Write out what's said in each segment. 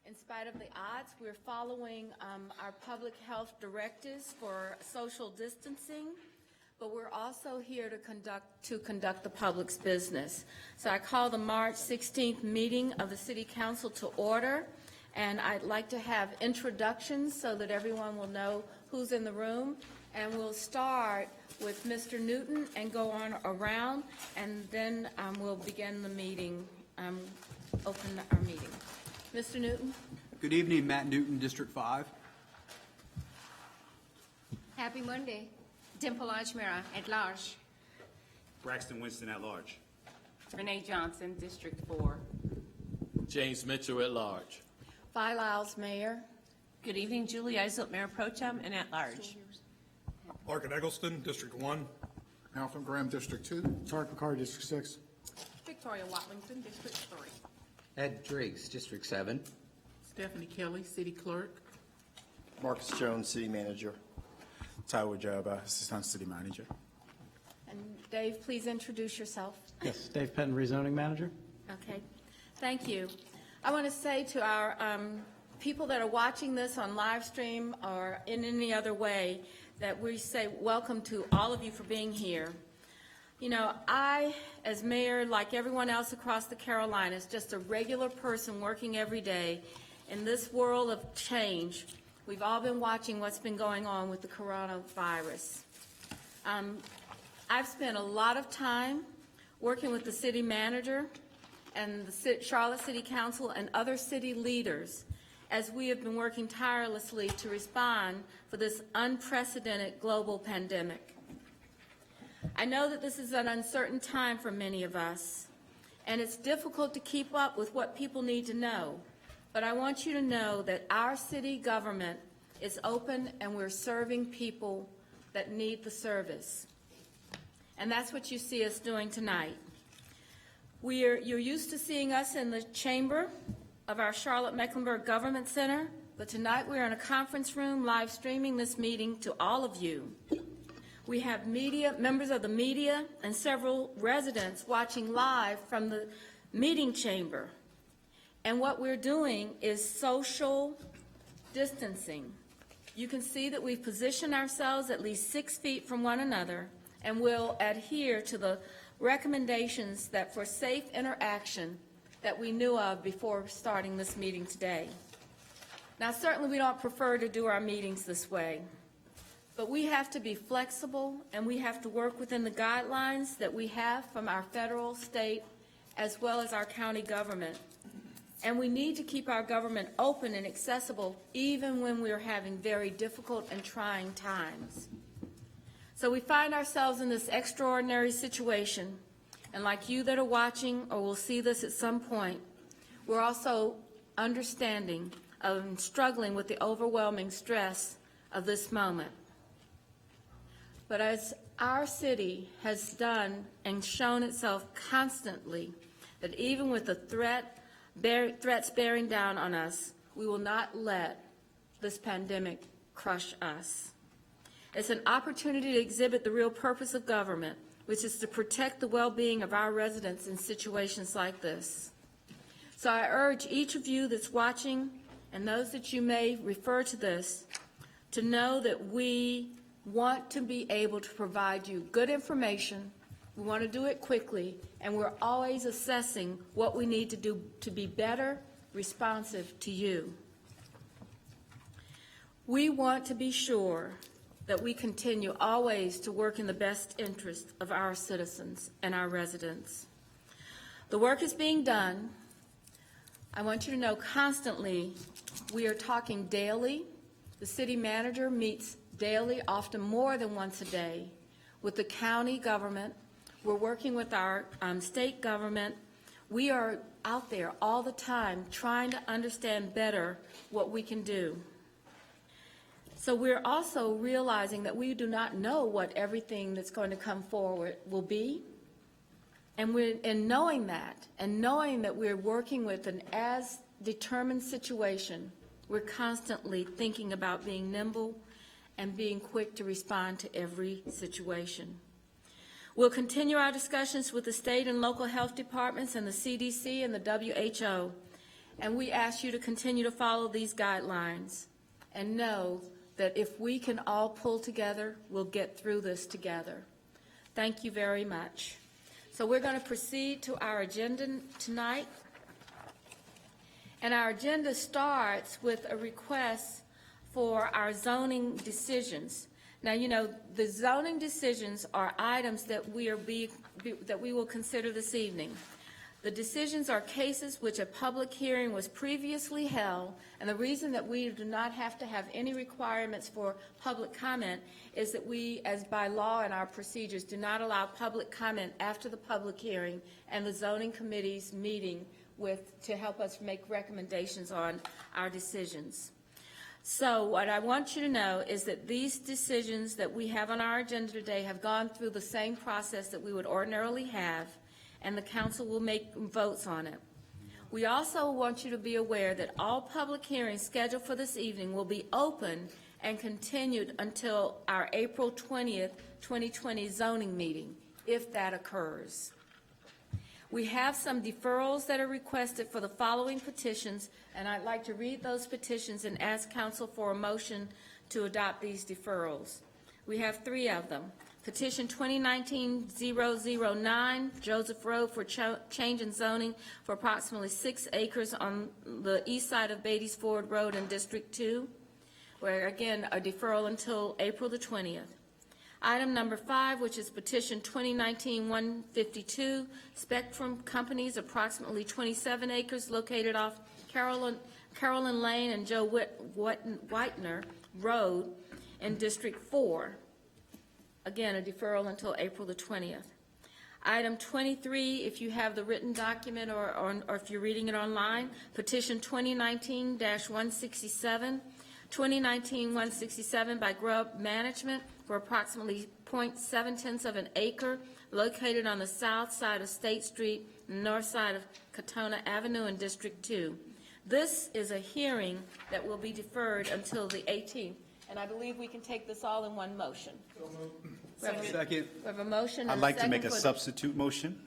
In spite of the odds, we're following our public health directives for social distancing, but we're also here to conduct the public's business. So I call the March 16th meeting of the City Council to order, and I'd like to have introductions so that everyone will know who's in the room. And we'll start with Mr. Newton and go on around, and then we'll begin the meeting, open our meeting. Mr. Newton. Good evening, Matt Newton, District 5. Happy Monday. Dimple Ajmera at large. Braxton Winston at large. Renee Johnson, District 4. James Mitchell at large. Vi Lyles, Mayor. Good evening, Julie Iselt, Mayor Pro Tem and at large. Larkin Eggleston, District 1. Malcolm Graham, District 2. Tarek Bakar, District 6. Victoria Watlington, District 3. Ed Driggs, District 7. Stephanie Kelly, City Clerk. Marcus Jones, City Manager. Taiwo Jaba, Assistant City Manager. And Dave, please introduce yourself. Yes, Dave Penton, Rezoning Manager. Okay, thank you. I want to say to our people that are watching this on live stream or in any other way that we say welcome to all of you for being here. You know, I, as mayor, like everyone else across the Carolinas, just a regular person working every day in this world of change. We've all been watching what's been going on with the coronavirus. I've spent a lot of time working with the city manager and the Charlotte City Council and other city leaders as we have been working tirelessly to respond for this unprecedented global pandemic. I know that this is an uncertain time for many of us, and it's difficult to keep up with what people need to know. But I want you to know that our city government is open and we're serving people that need the service. And that's what you see us doing tonight. You're used to seeing us in the chamber of our Charlotte Mecklenburg Government Center, but tonight we're in a conference room live streaming this meeting to all of you. We have members of the media, and several residents watching live from the meeting chamber. And what we're doing is social distancing. You can see that we've positioned ourselves at least 6 feet from one another, and will adhere to the recommendations that for safe interaction that we knew of before starting this meeting today. Now, certainly we don't prefer to do our meetings this way, but we have to be flexible and we have to work within the guidelines that we have from our federal, state, as well as our county government. And we need to keep our government open and accessible even when we're having very difficult and trying times. So we find ourselves in this extraordinary situation, and like you that are watching or will see this at some point, we're also understanding and struggling with the overwhelming stress of this moment. But as our city has done and shown itself constantly, that even with the threats bearing down on us, we will not let this pandemic crush us. It's an opportunity to exhibit the real purpose of government, which is to protect the well-being of our residents in situations like this. So I urge each of you that's watching and those that you may refer to this to know that we want to be able to provide you good information. We want to do it quickly, and we're always assessing what we need to do to be better, responsive to you. We want to be sure that we continue always to work in the best interest of our citizens and our residents. The work is being done. I want you to know constantly we are talking daily. The city manager meets daily, often more than once a day, with the county government. We're working with our state government. We are out there all the time trying to understand better what we can do. So we're also realizing that we do not know what everything that's going to come forward will be. And in knowing that, and knowing that we're working with an as determined situation, we're constantly thinking about being nimble and being quick to respond to every situation. We'll continue our discussions with the state and local health departments and the CDC and the WHO And we ask you to continue to follow these guidelines and know that if we can all pull together, we'll get through this together. Thank you very much. So we're going to proceed to our agenda tonight. And our agenda starts with a request for our zoning decisions. Now, you know, the zoning decisions are items that that we will consider this evening. The decisions are cases which a public hearing was previously held, and the reason that we do not have to have any requirements for public comment is that we, as by law and our procedures, do not allow public comment after the public hearing and the zoning committee's meeting to help us make recommendations on our decisions. So what I want you to know is that these decisions that we have on our agenda today have gone through the same process that we would ordinarily have, and the council will make votes on it. We also want you to be aware that all public hearings scheduled for this evening will be open and continued until our April 20th, 2020 zoning meeting, if that occurs. We have some deferrals that are requested for the following petitions, and I'd like to read those petitions and ask council for a motion to adopt these deferrals. We have 3 of them. Petition 2019-009, Joseph Road for change in zoning for approximately 6 acres on the east side of Beatties Ford Road in District 2, where, again, a deferral until April the 20th. Item number 5, which is petition 2019-152, Spectrum Companies, approximately 27 acres located off Carolyn Lane and Joe Whitener Road in District 4. Again, a deferral until April the 20th. Item 23, if you have the written document or if you're reading it online, petition 2019-167, 2019-167 by Grubb Management for approximately 0.7 of an acre located on the south side of State Street, north side of Katona Avenue in District 2. This is a hearing that will be deferred until the 18th, and I believe we can take this all in one motion. Second. We have a motion and I'd a like to second make a for the- substitute motion.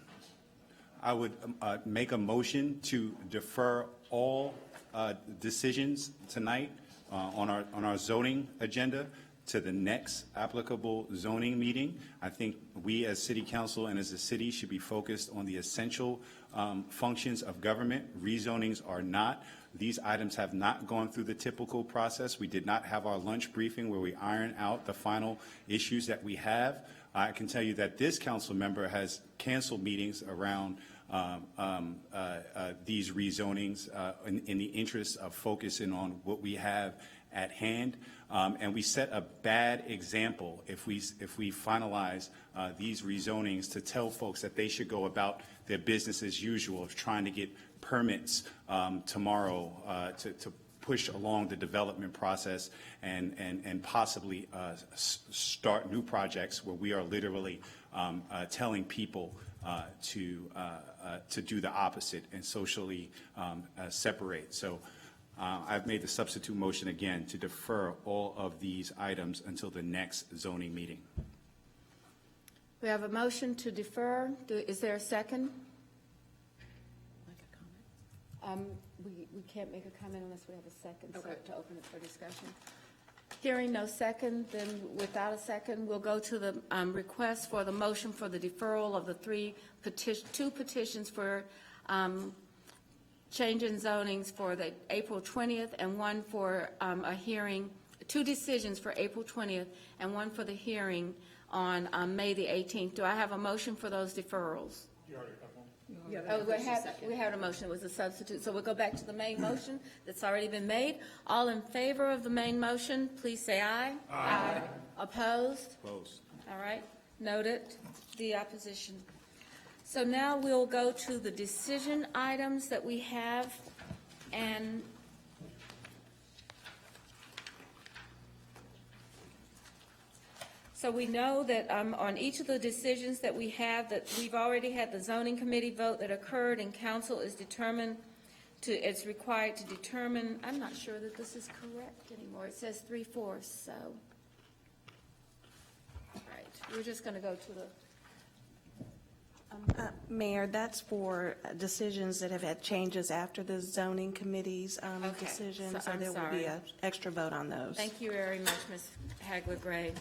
I would make a motion to defer all decisions tonight on our zoning agenda to the next applicable zoning meeting. I think we as city council and as a city should be focused on the essential functions of government. Rezonings are not. These items have not gone through the typical process. We did not have our lunch briefing where we iron out the final issues that we have. I can tell you that this council member has canceled meetings around these rezonings in the interest of focusing on what we have at hand. And we set a bad example if we finalize these rezonings to tell folks that they should go about their business as usual of trying to get permits tomorrow to push along the development process and possibly start new projects where we are literally telling people to do the opposite and socially separate. So I've made the substitute motion again to defer all of these items until the next zoning meeting. We have a motion to defer. Is there a second? We can't make a comment unless we have a second so to open it for discussion. Hearing no second, then without a second, we'll go to the request for the motion for the deferral of the two petitions for change in zonings for the April 20th and one for a hearing, 2 decisions for April 20th and one for the hearing on May the 18th. Do I have a motion for those deferrals? We had a motion. It was a substitute. So we'll go back to the main motion that's already been made. All in favor of the main motion, please say aye. Aye. Opposed? Opposed. All right. Noted. The opposition. So now we'll go to the decision items that we have, and so we know that on each of the decisions that we have, that we've already had the zoning committee vote that occurred, and council is it's required to determine. I'm not sure that this is correct anymore. It says 3/4, so. All right, we're just going to go to the Mayor, that's for decisions that have had changes after the zoning committee's Okay, decision, so so I'm there will sorry. be an extra vote on those. Thank you very much, Ms. Hagler-Gray.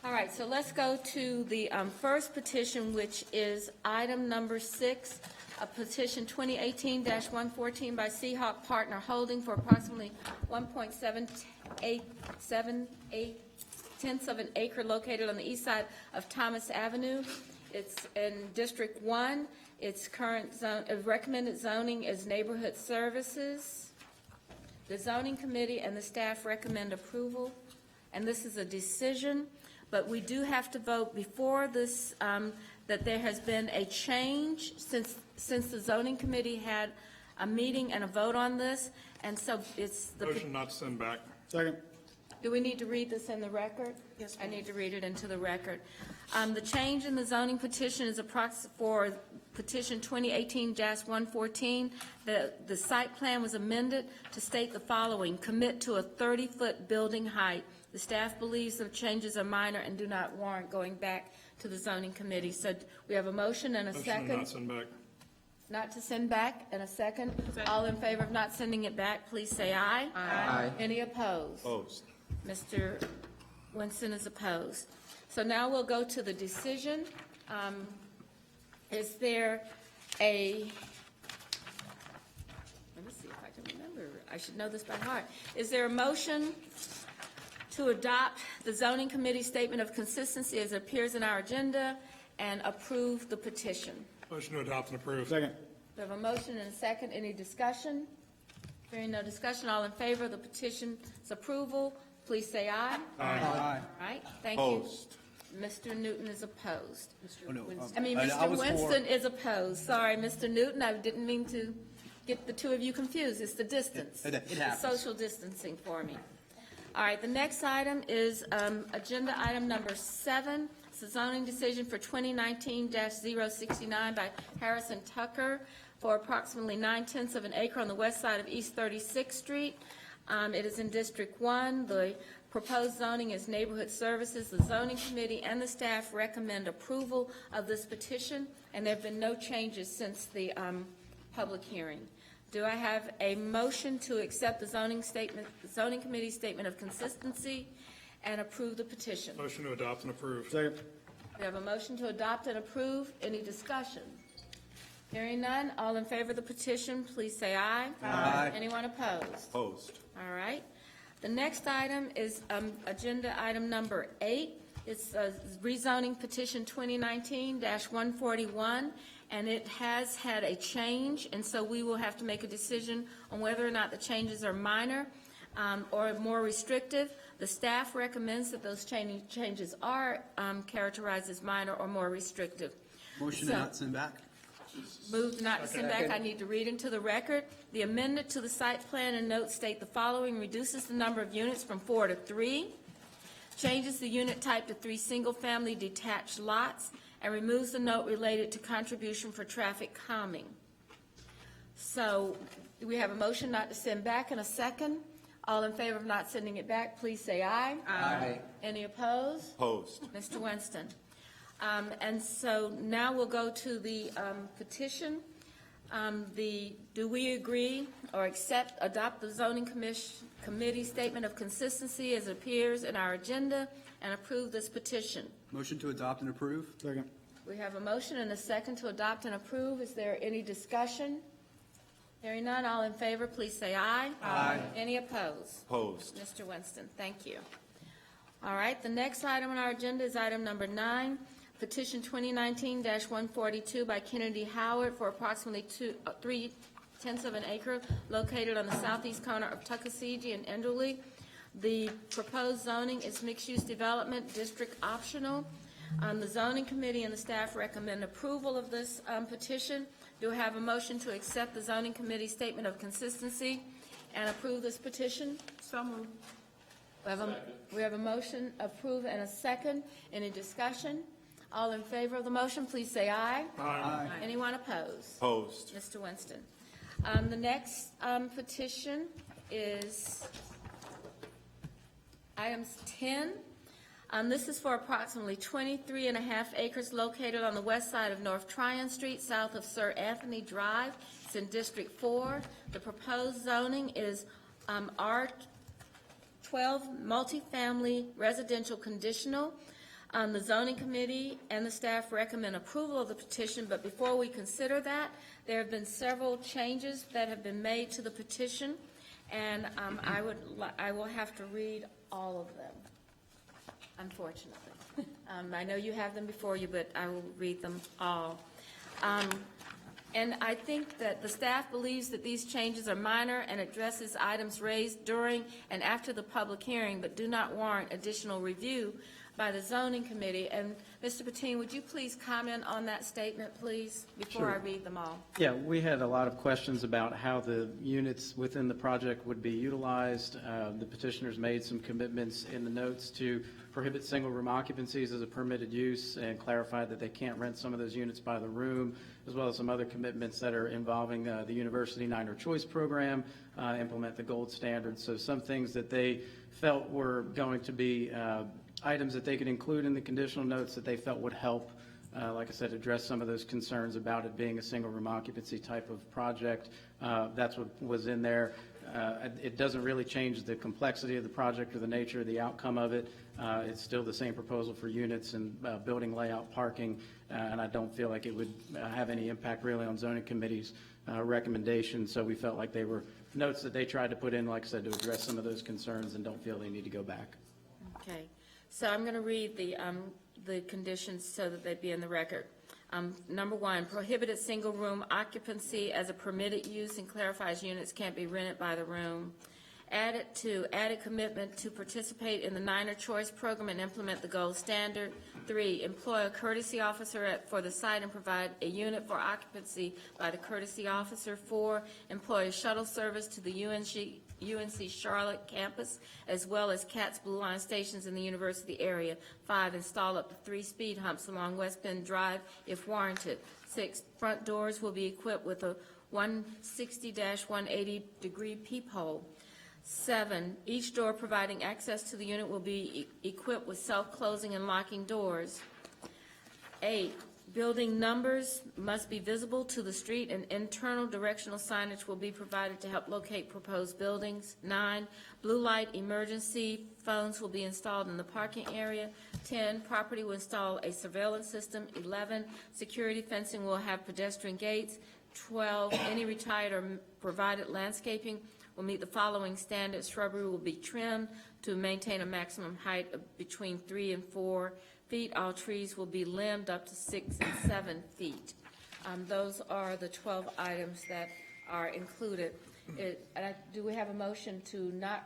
All right, so let's go to the first petition, which is item number 6, a petition 2018-114 by Seahawk Partner Holding for approximately 1.7878 tenths of an acre located on the east side of Thomas Avenue. It's in District 1. Its current recommended zoning is neighborhood services. The zoning committee and the staff recommend approval, and this is a decision, but we do have to vote before this, that there has been a change since the zoning committee had a meeting and a vote on this, and so it's the. Motion not to send back. Second. Do we need to read this in the record? Yes, I ma'am. need to read it into the record. The change in the zoning petition is for petition 2018-114. The site plan was amended to state the following: commit to a 30-foot building height. The staff believes the changes are minor and do not warrant going back to the zoning committee. So we have a motion and a Motion second. to not send back. Not to send back, and a second. All in favor of not sending it back, please say aye. Aye. Any opposed? Opposed. Mr. Winston is opposed. So now we'll go to the decision. Is there a, let me see if I can remember. I should know this by heart. Is there a motion to adopt the zoning committee statement of consistency as it appears in our agenda and approve the petition? Motion to adopt and approve. Second. We have a motion and a second. Any discussion? Hearing no discussion, all in favor of the petition's approval, please say aye. Aye. All right, thank you. Opposed. Mr. Newton is opposed. Oh, no. I mean, I Mr. was for- Winston is opposed. Sorry, Mr. Newton, I didn't mean to get the two of you confused. It's the distance. It It's happens. social distancing for me. All right, the next item is agenda item number 7. It's a zoning decision for 2019-069 by Harrison Tucker for approximately 9/10 of an acre on the west side of East 36th Street. It is in District 1. The proposed zoning is neighborhood services. The zoning committee and the staff recommend approval of this petition, and there have been no changes since the public hearing. Do I have a motion to accept the zoning committee statement of consistency and approve the petition? Motion to adopt and approve. Second. We have a motion to adopt and approve. Any discussion? Hearing none, all in favor of the petition, please say aye. Aye. Anyone opposed? Opposed. All right. The next item is agenda item number 8. It's rezoning petition 2019-141, and it has had a change, and so we will have to make a decision on whether or not the changes are minor or more restrictive. The staff recommends that those changes are characterized as minor or more restrictive. Motion to So- not send back. Moved not to send back, I need to read into the record. The amendment to the site plan and notes state the following: reduces the number of units from 4 to 3, changes the unit type to 3 single-family detached lots, and removes the note related to contribution for traffic calming. So we have a motion not to send back and a second. All in favor of not sending it back, please say aye. Aye. Any opposed? Opposed. Mr. Winston. And so now we'll go to the petition. Do we agree or adopt the zoning committee statement of consistency as it appears in our agenda and approve this petition? Motion to adopt and approve. Second. We have a motion and a second to adopt and approve. Is there any discussion? Hearing none, all in favor, please say aye. Aye. Any opposed? Opposed. Mr. Winston, thank you. All right, the next item on our agenda is item number 9, petition 2019-142 by Kennedy Howard for approximately 3/10 of an acre located on the southeast corner of Tuckasegee and Enderley. The proposed zoning is mixed-use development, district optional. The zoning committee and the staff recommend approval of this petition. Do I have a motion to accept the zoning committee statement of consistency and approve this petition? So moved. We have a motion, approve, and a second. Any discussion? All in favor of the motion, please say aye. Aye. Anyone opposed? Opposed. Mr. Winston. The next petition is items 10. This is for approximately 23 and a half acres located on the west side of North Tryon Street, south of Sir Anthony Drive. It's in District 4. The proposed zoning is R12 multifamily residential conditional. The zoning committee and the staff recommend approval of the petition, but before we consider that, there have been several changes that have been made to the petition, and I will have to read all of them, unfortunately. I know you have them before you, but I will read them all. And I think that the staff believes that these changes are minor and addresses items raised during and after the public hearing, but do not warrant additional review by the zoning committee. And Mr. Patine, would you please comment on that statement, please, before I read them all? Yeah, we had a lot of questions about how the units within the project would be utilized. The petitioners made some commitments in the notes to prohibit single-room occupancies as a permitted use and clarified that they can't rent some of those units by the room, as well as some other commitments that are involving the university Niner Choice program, implement the gold standards. So some things that they felt were going to be items that they could include in the conditional notes that they felt would help, like I said, address some of those concerns about it being a single-room occupancy type of project. That's what was in there. It doesn't really change the complexity of the project or the nature of the outcome of it. It's still the same proposal for units and building layout, parking, and I don't feel like it would have any impact really on zoning committee's recommendations. So we felt like they were notes that they tried to put in, like I said, to address some of those concerns, and don't feel they need to go back. Okay. So I'm going to read the conditions so that they be in the record. Number 1, prohibited single-room occupancy as a permitted use and clarifies units can't be rented by the room. Added commitment to participate in the Niner Choice program and implement the gold standard. 3, employ a courtesy officer for the site and provide a unit for occupancy by the courtesy officer. 4, employ a shuttle service to the UNC Charlotte campus, as well as CATS Blue Line stations in the university area. 5, install up to 3 speed humps along West Bend Drive if warranted. 6, front doors will be equipped with a 160-180 degree peephole. 7, each door providing access to the unit will be equipped with self-closing and locking doors. 8, building numbers must be visible to the street, and internal directional signage will be provided to help locate proposed buildings. 9, blue light emergency phones will be installed in the parking area. 10, property will install a surveillance system. 11, security fencing will have pedestrian gates. 12, any retired or provided landscaping will meet the following standards. Shrubbery will be trimmed to maintain a maximum height of between 3 and 4 feet. All trees will be limbed up to 6 and 7 feet. Those are the 12 items that are included. Do we have a motion to not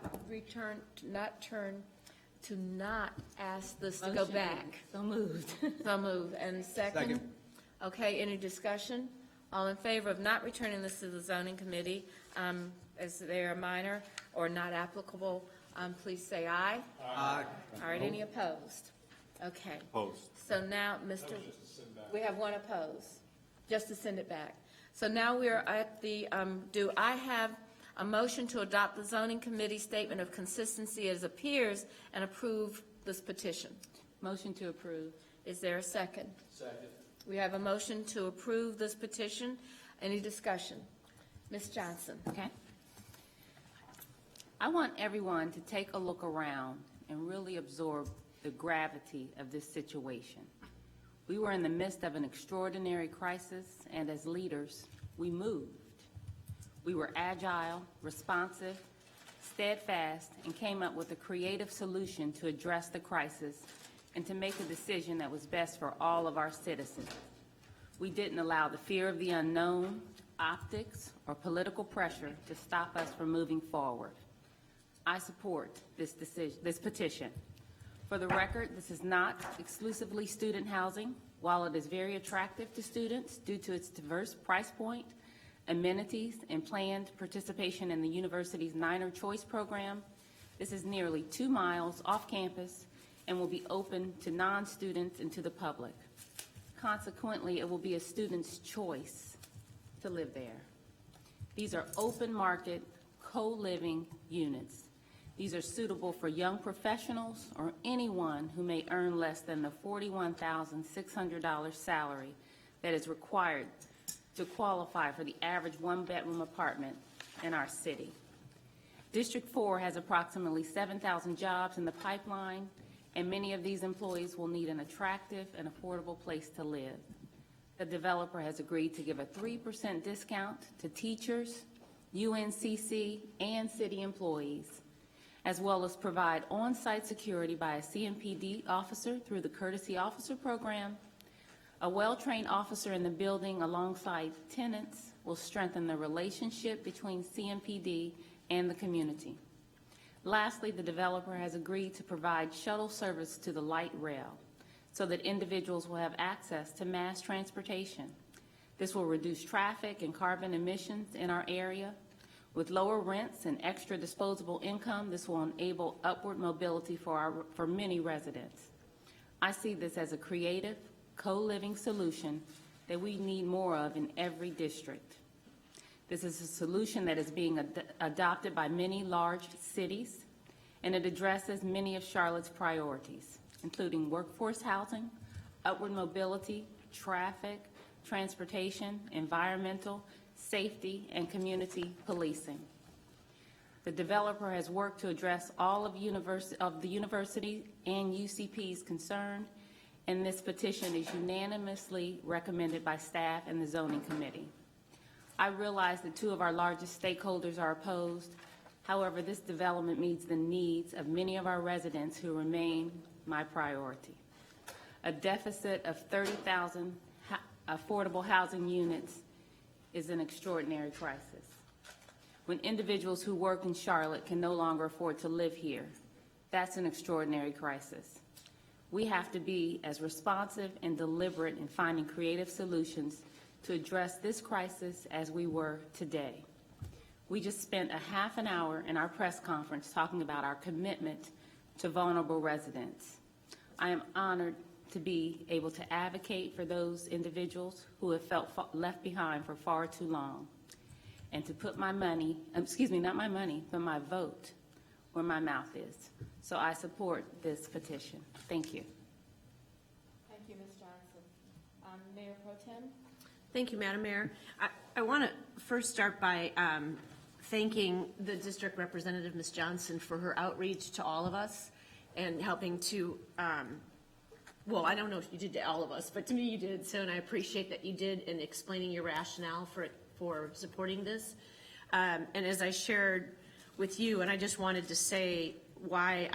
ask this to go back? So moved. So moved. And second? Okay, any discussion? All in favor of not returning this to the zoning committee, as they are minor or not applicable, please say aye. Aye. All right, any opposed? Okay. Opposed. So now, we have one opposed, just to send it back. So now we are at the, do I have a motion to adopt the zoning committee statement of consistency as appears and approve this petition? Motion to approve. Is there a second? Second. We have a motion to approve this petition. Any discussion? Ms. Johnson. Okay. I want everyone to take a look around and really absorb the gravity of this situation. We were in the midst of an extraordinary crisis, and as leaders, we moved. We were agile, responsive, steadfast, and came up with a creative solution to address the crisis and to make a decision that was best for all of our citizens. We didn't allow the fear of the unknown, optics, or political pressure to stop us from moving forward. I support this petition. For the record, this is not exclusively student housing. While it is very attractive to students due to its diverse price point, amenities, and planned participation in the university's Niner Choice program, this is nearly 2 miles off campus and will be open to non-students and to the public. Consequently, it will be a student's choice to live there. These are open market, co-living units. These are suitable for young professionals or anyone who may earn less than the $41,600 salary that is required to qualify for the average one-bedroom apartment in our city. District 4 has approximately 7,000 jobs in the pipeline, and many of these employees will need an attractive and affordable place to live. The developer has agreed to give a 3% discount to teachers, UNCC, and city employees, as well as provide on-site security by a CMPD officer through the Courtesy Officer Program. A well-trained officer in the building alongside tenants will strengthen the relationship between CMPD and the community. Lastly, the developer has agreed to provide shuttle service to the light rail so that individuals will have access to mass transportation. This will reduce traffic and carbon emissions in our area. With lower rents and extra disposable income, this will enable upward mobility for many residents. I see this as a creative, co-living solution that we need more of in every district. This is a solution that is being adopted by many large cities, and it addresses many of Charlotte's priorities, including workforce housing, upward mobility, traffic, transportation, environmental, safety, and community policing. The developer has worked to address all of the university and UCP's concern, and this petition is unanimously recommended by staff and the zoning committee. I realize that two of our largest stakeholders are opposed. However, this development meets the needs of many of our residents who remain my priority. A deficit of 30,000 affordable housing units is an extraordinary crisis. When individuals who work in Charlotte can no longer afford to live here, that's an extraordinary crisis. We have to be as responsive and deliberate in finding creative solutions to address this crisis as we were today. We just spent a half an hour in our press conference talking about our commitment to vulnerable residents. I am honored to be able to advocate for those individuals who have felt left behind for far too long, and to put my money, not my money, but my vote where my mouth is. So I support this petition. Thank you. Thank you, Ms. Johnson. Mayor Pro Tem? Thank you, Madam Mayor. I want to first start by thanking the district representative, Ms. Johnson, for her outreach to all of us and helping to, well, I don't know if you did to all of us, but to me you did, so, and I appreciate that you did in explaining your rationale for supporting this. And as I shared with you, and I just wanted to say why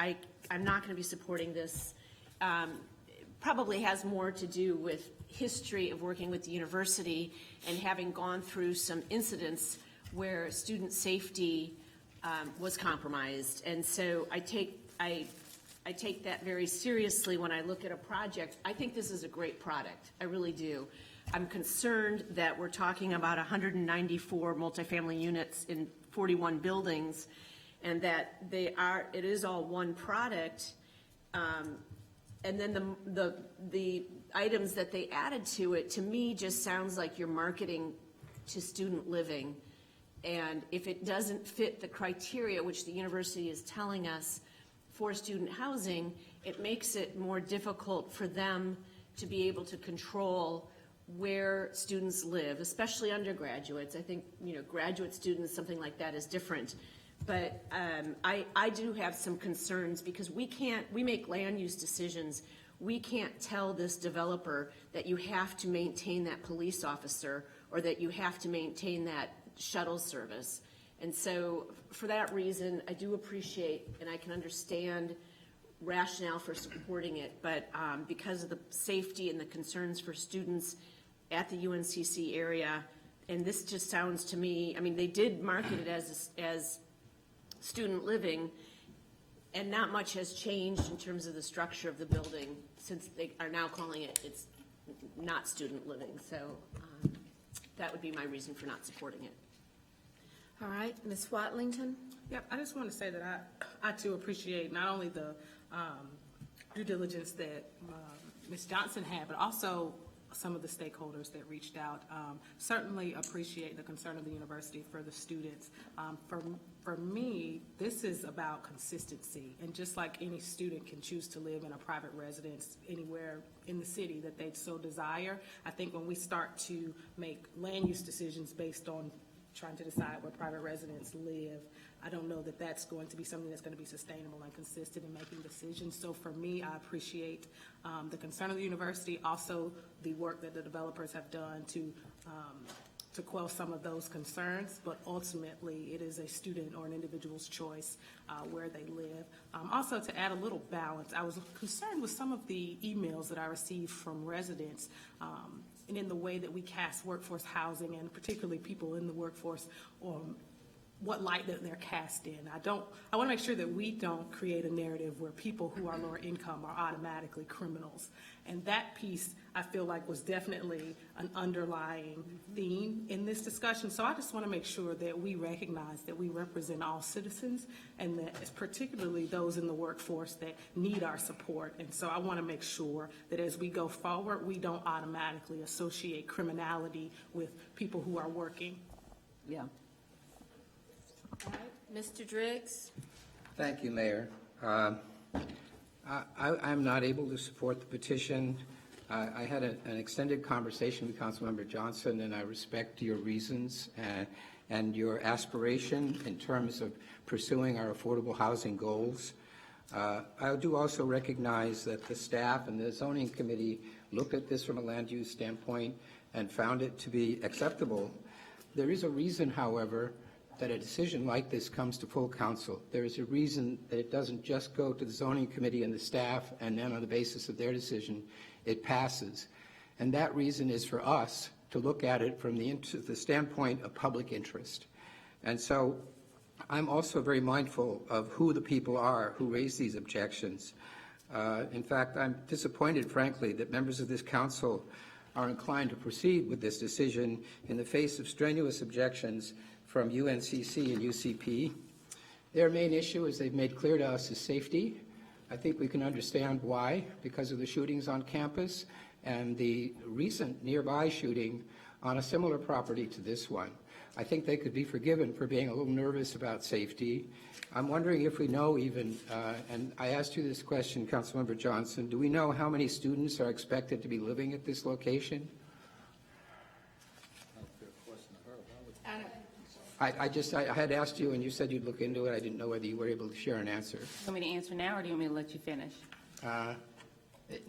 I'm not going to be supporting this, probably has more to do with history of working with the university and having gone through some incidents where student safety was compromised. And so I take that very seriously when I look at a project. I think this is a great product. I really do. I'm concerned that we're talking about 194 multifamily units in 41 buildings, and that it is all one product. And then the items that they added to it, to me, just sounds like you're marketing to student living. And if it doesn't fit the criteria which the university is telling us for student housing, it makes it more difficult for them to be able to control where students live, especially undergraduates. I think, graduate students, something like that is different. But I do have some concerns because we make land use decisions. We can't tell this developer that you have to maintain that police officer or that you have to maintain that shuttle service. And so for that reason, I do appreciate and I can understand rationale for supporting it, but because of the safety and the concerns for students at the UNCC area, and this just sounds to me, they did market it as student living, and not much has changed in terms of the structure of the building since they are now calling it's not student living. So that would be my reason for not supporting it. All right, Ms. Watlington? Yep, I just want to say that I too appreciate not only the due diligence that Ms. Johnson had, but also some of the stakeholders that reached out. Certainly appreciate the concern of the university for the students. For me, this is about consistency, and just like any student can choose to live in a private residence anywhere in the city that they so desire, I think when we start to make land use decisions based on trying to decide where private residents live, I don't know that that's going to be something that's going to be sustainable and consistent in making decisions. So for me, I appreciate the concern of the university, also the work that the developers have done to quell some of those concerns, but ultimately it is a student or an individual's choice where they live. Also, to add a little balance, I was concerned with some of the emails that I received from residents and in the way that we cast workforce housing, and particularly people in the workforce, what light that they're cast in. I want to make sure that we don't create a narrative where people who are lower income are automatically criminals. And that piece, I feel like, was definitely an underlying theme in this discussion. So I just want to make sure that we recognize that we represent all citizens, and that it's particularly those in the workforce that need our support. And so I want to make sure that as we go forward, we don't automatically associate criminality with people who are working. Yeah. All right, Mr. Driggs? Thank you, Mayor. I'm not able to support the petition. I had an extended conversation with Councilmember Johnson, and I respect your reasons and your aspiration in terms of pursuing our affordable housing goals. I do also recognize that the staff and the zoning committee looked at this from a land use standpoint and found it to be acceptable. There is a reason, however, that a decision like this comes to full council. There is a reason that it doesn't just go to the zoning committee and the staff, and then on the basis of their decision, it passes. And that reason is for us to look at it from the standpoint of public interest. And so I'm also very mindful of who the people are who raise these objections. In fact, I'm disappointed, frankly, that members of this council are inclined to proceed with this decision in the face of strenuous objections from UNCC and UCP. Their main issue, as they've made clear to us, is safety. I think we can understand why, because of the shootings on campus and the recent nearby shooting on a similar property to this one. I think they could be forgiven for being a little nervous about safety. I'm wondering if we know even, and I asked you this question, Councilmember Johnson, do we know how many students are expected to be living at this location? I had asked you, and you said you'd look into it. I didn't know whether you were able to share an answer. You want me to answer now, or do you want me to let you finish?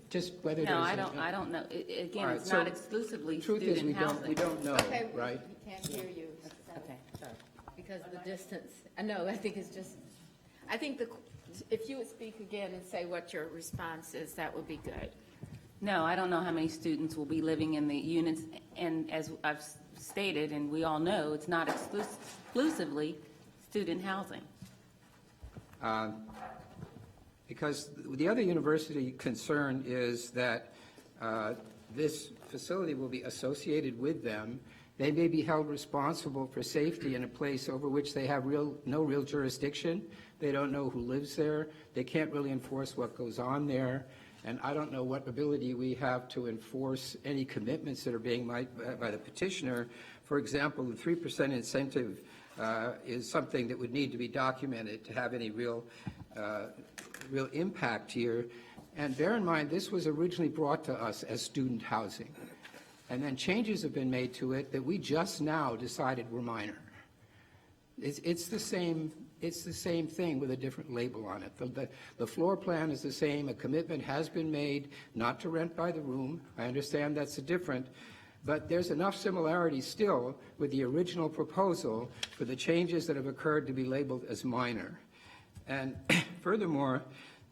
Just whether No, there's I don't know. Again, All right, it's so not exclusively truth is student housing. we don't know, Okay, right? we can't hear you. Okay. Because of the distance. No, I think it's just, I think if you would speak again and say what your response is, that would be good. No, I don't know how many students will be living in the units, and as I've stated, and we all know, it's not exclusively student housing. Because the other university concern is that this facility will be associated with them. They may be held responsible for safety in a place over which they have no real jurisdiction. They don't know who lives there. They can't really enforce what goes on there. And I don't know what ability we have to enforce any commitments that are being made by the petitioner. For example, the 3% incentive is something that would need to be documented to have any real impact here. And bear in mind, this was originally brought to us as student housing. And then changes have been made to it that we just now decided were minor. It's the same thing with a different label on it. The floor plan is the same. A commitment has been made not to rent by the room. I understand that's different, but there's enough similarity still with the original proposal for the changes that have occurred to be labeled as minor. And furthermore,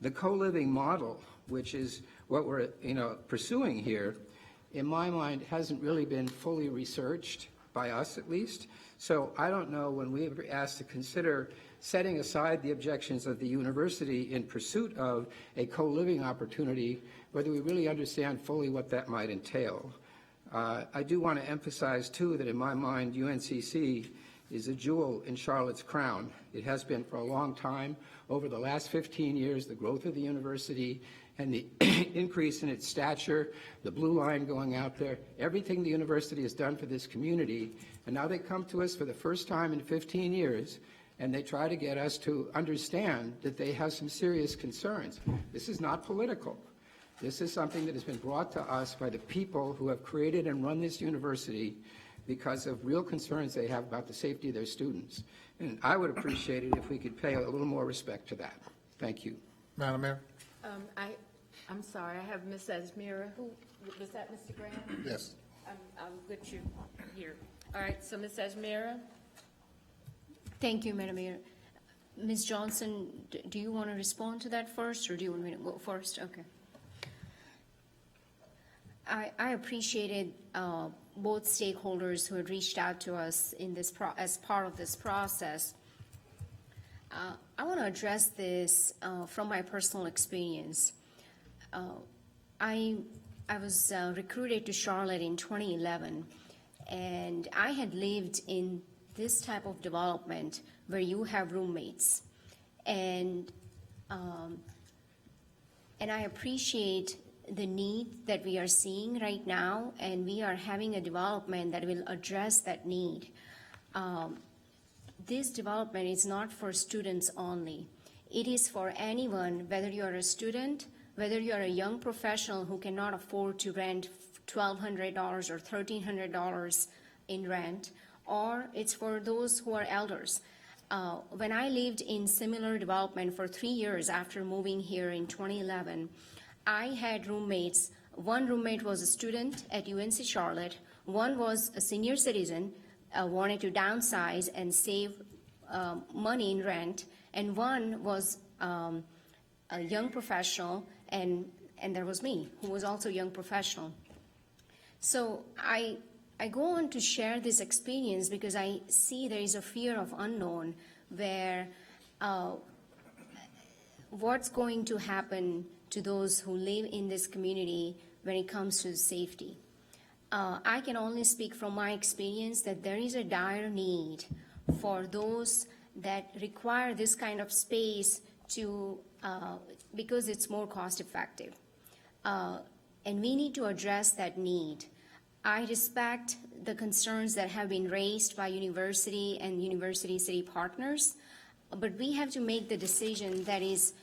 the co-living model, which is what we're pursuing here, in my mind, hasn't really been fully researched, by us at least. So I don't know, when we were asked to consider setting aside the objections of the university in pursuit of a co-living opportunity, whether we really understand fully what that might entail. I do want to emphasize, too, that in my mind, UNCC is a jewel in Charlotte's crown. It has been for a long time. Over the last 15 years, the growth of the university and the increase in its stature, the blue line going out there, everything the university has done for this community, and now they come to us for the first time in 15 years, and they try to get us to understand that they have some serious concerns. This is not political. This is something that has been brought to us by the people who have created and run this university because of real concerns they have about the safety of their students. And I would appreciate it if we could pay a little more respect to that. Thank you. Madam Mayor? I'm sorry, I have Ms. Asmira. Who, was that Mr. Graham? Yes. I'll get you here. All right, so Ms. Asmira? Thank you, Madam Mayor. Ms. Johnson, do you want to respond to that first, or do you want me to go first? Okay. I appreciated both stakeholders who had reached out to us in this as part of this process. I want to address this from my personal experience. I was recruited to Charlotte in 2011, and I had lived in this type of development where you have roommates, and I appreciate the need that we are seeing right now, and we are having a development that will address that need. This development is not for students only. It is for anyone, whether you are a student, whether you are a young professional who cannot afford to rent $1,200 or $1,300 in rent, or it's for those who are elders. When I lived in similar development for 3 years after moving here in 2011, I had roommates. One roommate was a student at UNC Charlotte. One was a senior citizen, wanted to downsize and save money in rent. And one was a young professional, and there was me, who was also a young professional. So I go on to share this experience because I see there is a fear of unknown where what's going to happen to those who live in this community when it comes to safety. I can only speak from my experience that there is a dire need for those that require this kind of space to, because it's more cost effective. And we need to address that need. I respect the concerns that have been raised by university and university city partners, but we have to make the decision that is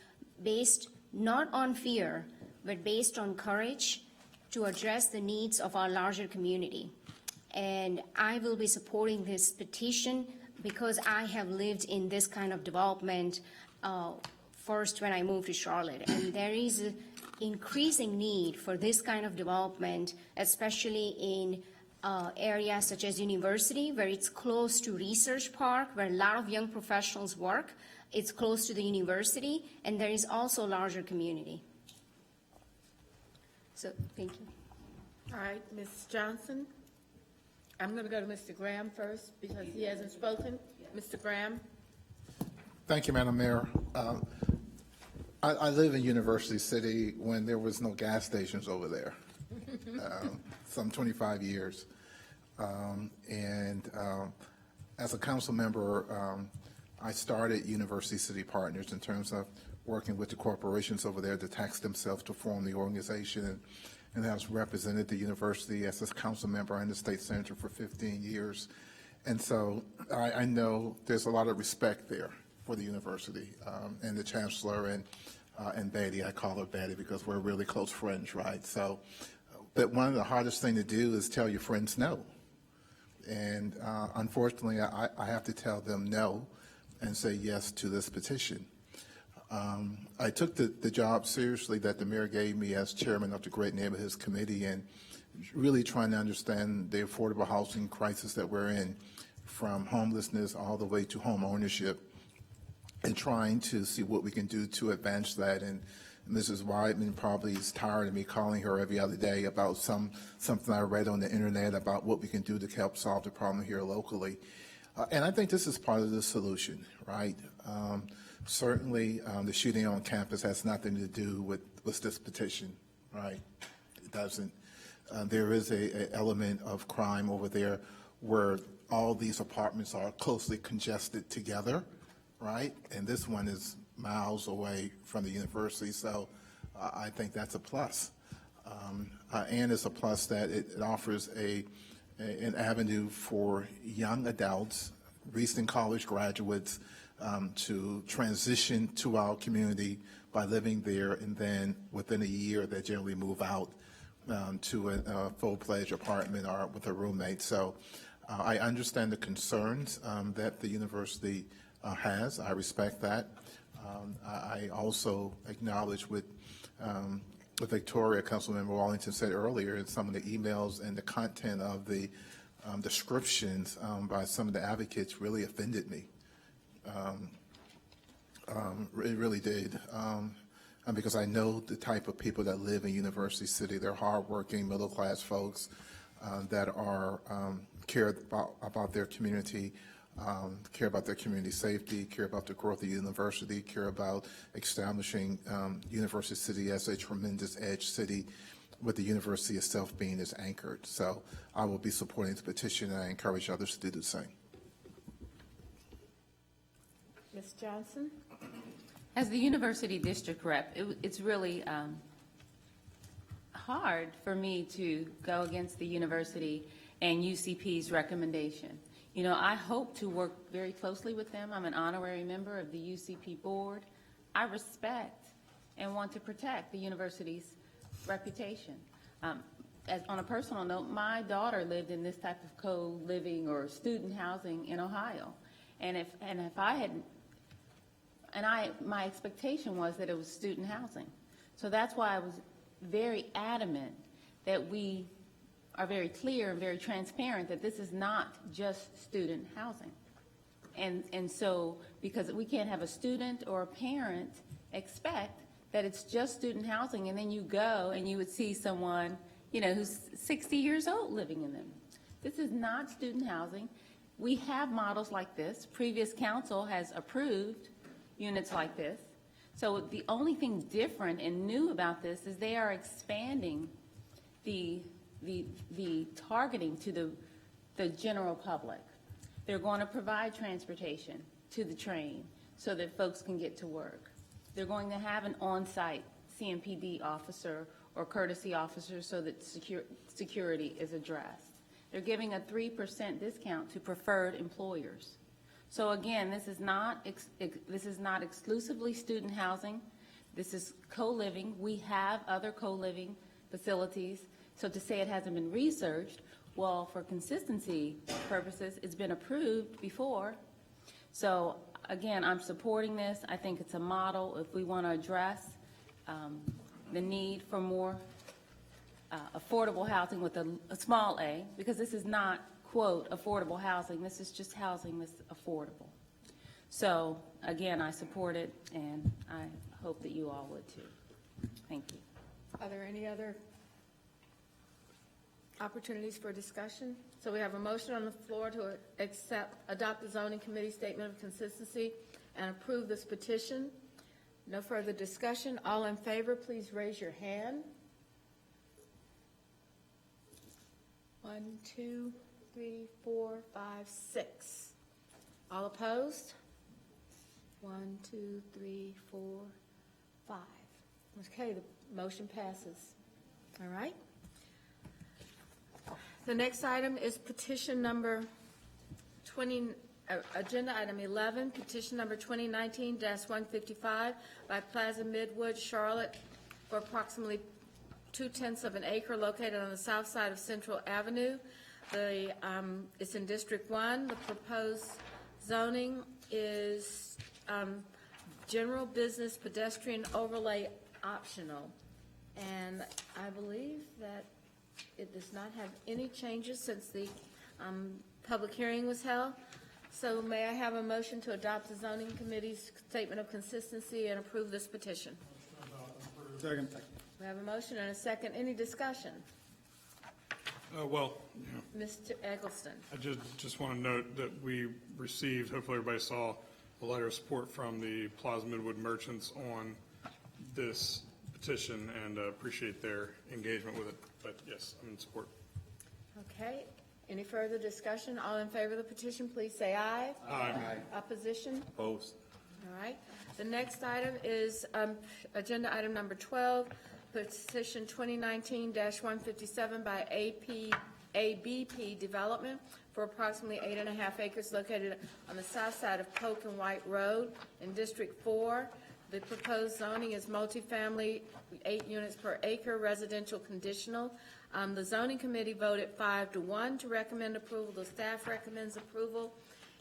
based not on fear, but based on courage to address the needs of our larger community. And I will be supporting this petition because I have lived in this kind of development first when I moved to Charlotte. And there is an increasing need for this kind of development, especially in areas such as university, where it's close to Research Park, where a lot of young professionals work. It's close to the university, and there is also a larger community. So, thank you. All right, Ms. Johnson? I'm going to go to Mr. Graham first because he hasn't spoken. Mr. Graham? Thank you, Madam Mayor. I live in University City when there was no gas stations over there, some 25 years. As a council member, I started University City Partners in terms of working with the corporations over there to tax themselves to form the organization, and I was represented the university as a council member and the state senator for 15 years. And so I know there's a lot of respect there for the university and the chancellor and Betty. I call her Betty because we're really close friends, right? So, but one of the hardest thing to do is tell your friends no. And unfortunately, I have to tell them no and say yes to this petition. I took the job seriously that the mayor gave me as chairman of the Great Neighborhoods Committee, and really trying to understand the affordable housing crisis that we're in, from homelessness all the way to home ownership, and trying to see what we can do to advance that. And Mrs. Weidman probably is tired of me calling her every other day about something I read on the internet about what we can do to help solve the problem here locally. And I think this is part of the solution, right? Certainly, the shooting on campus has nothing to do with this petition, right? It doesn't. There is a element of crime over there where all these apartments are closely congested together, right? And this one is miles away from the university, so I think that's a plus. And it's a plus that it offers an avenue for young adults, recent college graduates, to transition to our community by living there, and then within a year, they generally move out to a full-fledged apartment or with a roommate. So I understand the concerns that the university has. I respect that. I also acknowledge what Victoria, Councilmember Wallington, said earlier in some of the emails, and the content of the descriptions by some of the advocates really offended me. It really did. Because I know the type of people that live in University City. They're hardworking, middle-class folks that are care about their community, care about their community safety, care about the growth of the university, care about establishing University City as a tremendous edge city, with the university itself being its anchored. So I will be supporting the petition, and I encourage others to do the same. Ms. Johnson? As the university district rep, it's really hard for me to go against the university and UCP's recommendation. You know, I hope to work very closely with them. I'm an honorary member of the UCP board. I respect and want to protect the university's reputation. On a personal note, my daughter lived in this type of co-living or student housing in Ohio. And if I had, my expectation was that it was student housing. So that's why I was very adamant that we are very clear and very transparent that this is not just student housing. And so, because we can't have a student or a parent expect that it's just student housing, and then you go and you would see someone, you know, who's 60 years old living in them. This is not student housing. We have models like this. Previous council has approved units like this. So the only thing different and new about this is they are expanding the targeting to the general public. They're going to provide transportation to the train so that folks can get to work. They're going to have an on-site CMPD officer or courtesy officer so that security is addressed. They're giving a 3% discount to preferred employers. So again, this is not exclusively student housing. This is co-living. We have other co-living facilities. So to say it hasn't been researched, well, for consistency purposes, it's been approved before. So again, I'm supporting this. I think it's a model if we want to address the need for more affordable housing with a small a, because this is not, quote, affordable housing. This is just housing that's affordable. So again, I support it, and I hope that you all would too. Thank you. Are there any other opportunities for discussion? So we have a motion on the floor to adopt the zoning committee statement of consistency and approve this petition. No further discussion. All in favor, please raise your hand. 1, 2, 3, 4, 5, 6. All opposed? 1, 2, 3, 4, 5. Okay, the motion passes. All right. The next item is petition number 20, agenda item 11, petition number 2019-155 by Plaza Midwood, Charlotte, for approximately 0.2 of an acre located on the south side of Central Avenue. It's in District 1. The proposed zoning is general business pedestrian overlay optional. And I believe that it does not have any changes since the public hearing was held. So may I have a motion to adopt the zoning committee's statement of consistency and approve this petition? Second. We have a motion and a second. Any discussion? Well, Mr. Eggleston. I just want to note that we received, hopefully everybody saw, a letter of support from the Plaza Midwood merchants on this petition, and appreciate their engagement with it. But yes, I'm in support. Okay. Any further discussion? All in favor of the petition, please say aye. Aye. Opposition? Opposed. All right. The next item is agenda item number 12, petition 2019-157 by ABP Development for approximately 8.5 acres located on the south side of Polk and White Road in District 4. The proposed zoning is multifamily, 8 units per acre, residential conditional. The zoning committee voted 5-1 to recommend approval. The staff recommends approval.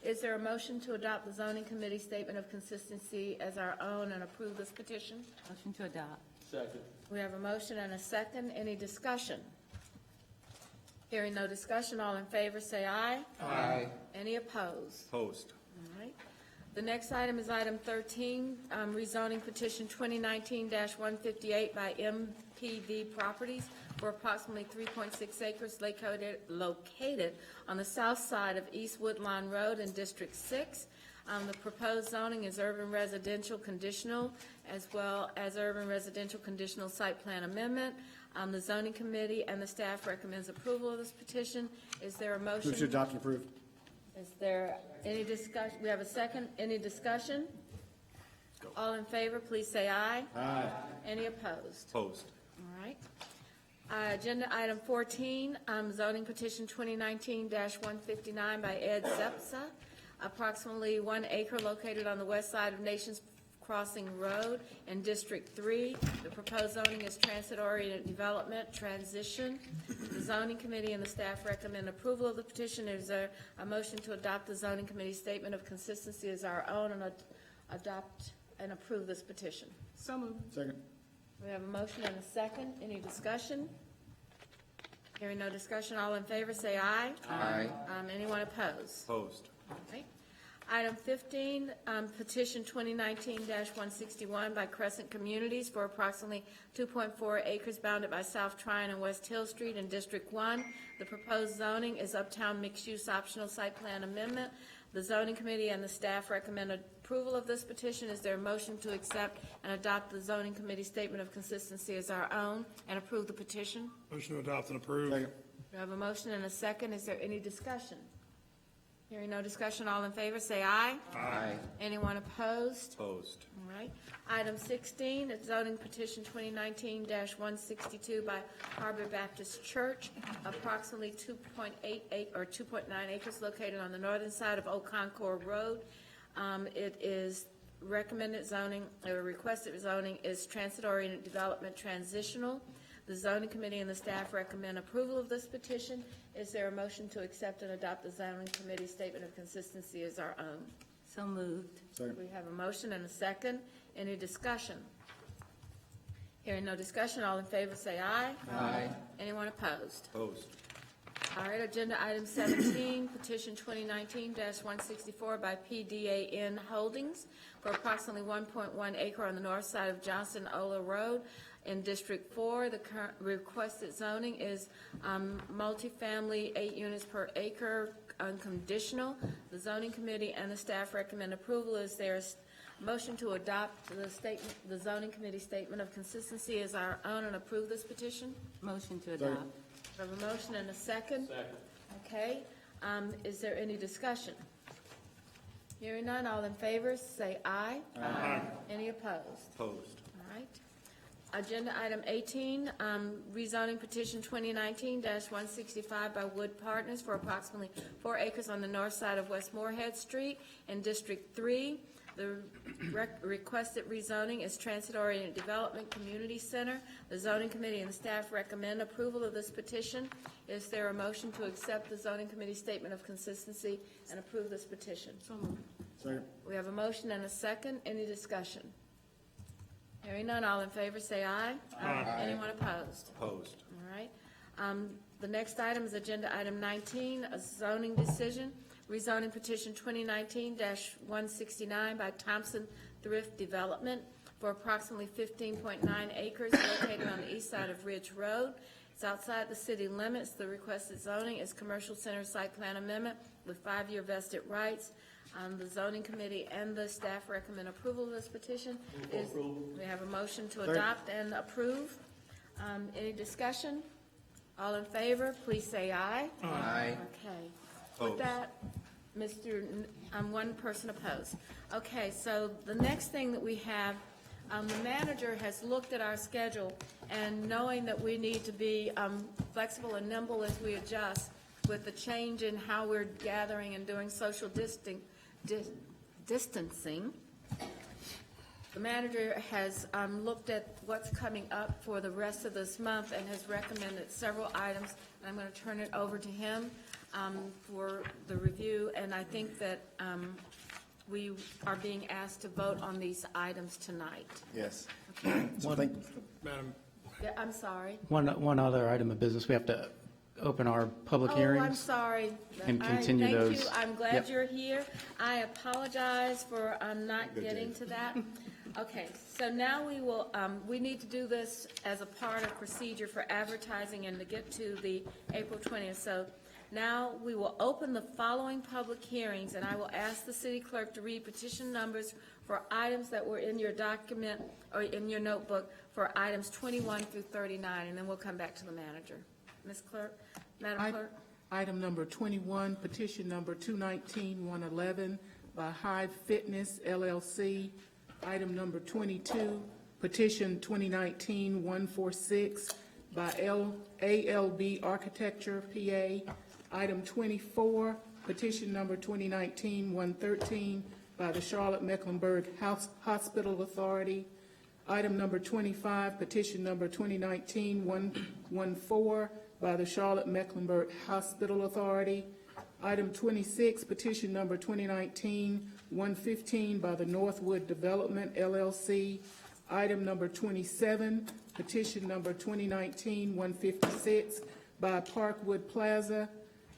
Is there a motion to adopt the zoning committee statement of consistency as our own and approve this petition? Motion to adopt. Second. We have a motion and a second. Any discussion? Hearing no discussion, all in favor say aye. Aye. Any opposed? Opposed. All right. The next item is item 13, rezoning petition 2019-158 by MPV Properties for approximately 3.6 acres located on the south side of East Woodlawn Road in District 6. The proposed zoning is urban residential conditional as well as urban residential conditional site plan amendment. The zoning committee and the staff recommends approval of this petition. Is there a motion? Move to adopt and approve. Is there any discussion? We have a second. Any discussion? All in favor, please say aye. Aye. Any opposed? Opposed. All right. Agenda item 14, zoning petition 2019-159 by Ed Zepsa, approximately 1 acre located on the west side of Nations Crossing Road in District 3. The proposed zoning is transit-oriented development transition. The zoning committee and the staff recommend approval of the petition. Is there a motion to adopt the zoning committee statement of consistency as our own and adopt and approve this petition? So moved. Second. We have a motion and a second. Any discussion? Hearing no discussion, all in favor say aye. Aye. Anyone opposed? Opposed. All right. Item 15, petition 2019-161 by Crescent Communities for approximately 2.4 acres bounded by South Tryon and West Hill Street in District 1. The proposed zoning is uptown mixed-use optional site plan amendment. The zoning committee and the staff recommend approval of this petition. Is there a motion to accept and adopt the zoning committee statement of consistency as our own and approve the petition? Motion to adopt and approve. Second. We have a motion and a second. Is there any discussion? Hearing no discussion, all in favor say aye. Aye. Anyone opposed? Opposed. All right. Item 16, it's zoning petition 2019-162 by Harbor Baptist Church, approximately 2.9 acres located on the northern side of Old Concord Road. It is recommended zoning, or requested zoning is transit-oriented development transitional. The zoning committee and the staff recommend approval of this petition. Is there a motion to accept and adopt the zoning committee statement of consistency as our own? So moved. Second. We have a motion and a second. Any discussion? Hearing no discussion, all in favor say aye. Aye. Anyone opposed? Opposed. All right, agenda item 17, petition 2019-164 by PDAN Holdings for approximately 1.1 acre on the north side of Johnson Ola Road in District 4. The current requested zoning is multifamily, 8 units per acre, unconditional. The zoning committee and the staff recommend approval. Is there a motion to adopt the zoning committee statement of consistency as our own and approve this petition? Motion to adopt. We have a motion and a second. Second. Okay. Is there any discussion? Hearing none, all in favor, say aye. Aye. Any opposed? Opposed. All right. Agenda item 18, rezoning petition 2019-165 by Wood Partners for approximately 4 acres on the north side of West Moorhead Street in District 3. The requested rezoning is Transit-Oriented Development Community Center. The zoning committee and the staff recommend approval of this petition. Is there a motion to accept the zoning committee statement of consistency and approve this petition? So moved. Second. We have a motion and a second. Any discussion? Hearing none, all in favor say aye. Aye. Anyone opposed? Opposed. All right. The next item is agenda item 19, a zoning decision, rezoning petition 2019-169 by Thompson Thrift Development for approximately 15.9 acres located on the east side of Ridge Road. It's outside the city limits. The requested zoning is commercial center site plan amendment with 5-year vested rights. The zoning committee and the staff recommend approval of this petition. We have a motion to adopt and approve. Any discussion? All in favor, please say aye. Aye. Okay. With that, one person opposed. Okay, so the next thing that we have, the manager has looked at our schedule, and knowing that we need to be flexible and nimble as we adjust with the change in how we're gathering and doing social distancing, the manager has looked at what's coming up for the rest of this month and has recommended several items. And I'm going to turn it over to him for the review, and I think that we are being asked to vote on these items tonight. Yes. So Madam, Yeah, I'm sorry. One other item of business, we have to open our public hearings. Oh, I'm sorry. And All right, continue those. Thank you. I'm glad Yep. you're here. I apologize for not getting to that. Okay, so now we will, we need to do this as a part of procedure for advertising and to get to the April 20th. So now we will open the following public hearings, and I will ask the city clerk to read petition numbers for items that were in your document or in your notebook for items 21 through 39, and then we'll come back to the manager. Ms. Clerk, Madam Clerk? Item number 21, petition number 219-111 by Hive Fitness LLC. Item number 22, petition 2019-146 by ALB Architecture, PA. Item 24, petition number 2019-113 by the Charlotte Mecklenburg Hospital Authority. Item number 25, petition number 2019-114 by the Charlotte Mecklenburg Hospital Authority. Item 26, petition number 2019-115 by the Northwood Development LLC. Item number 27, petition number 2019-156 by Parkwood Plaza.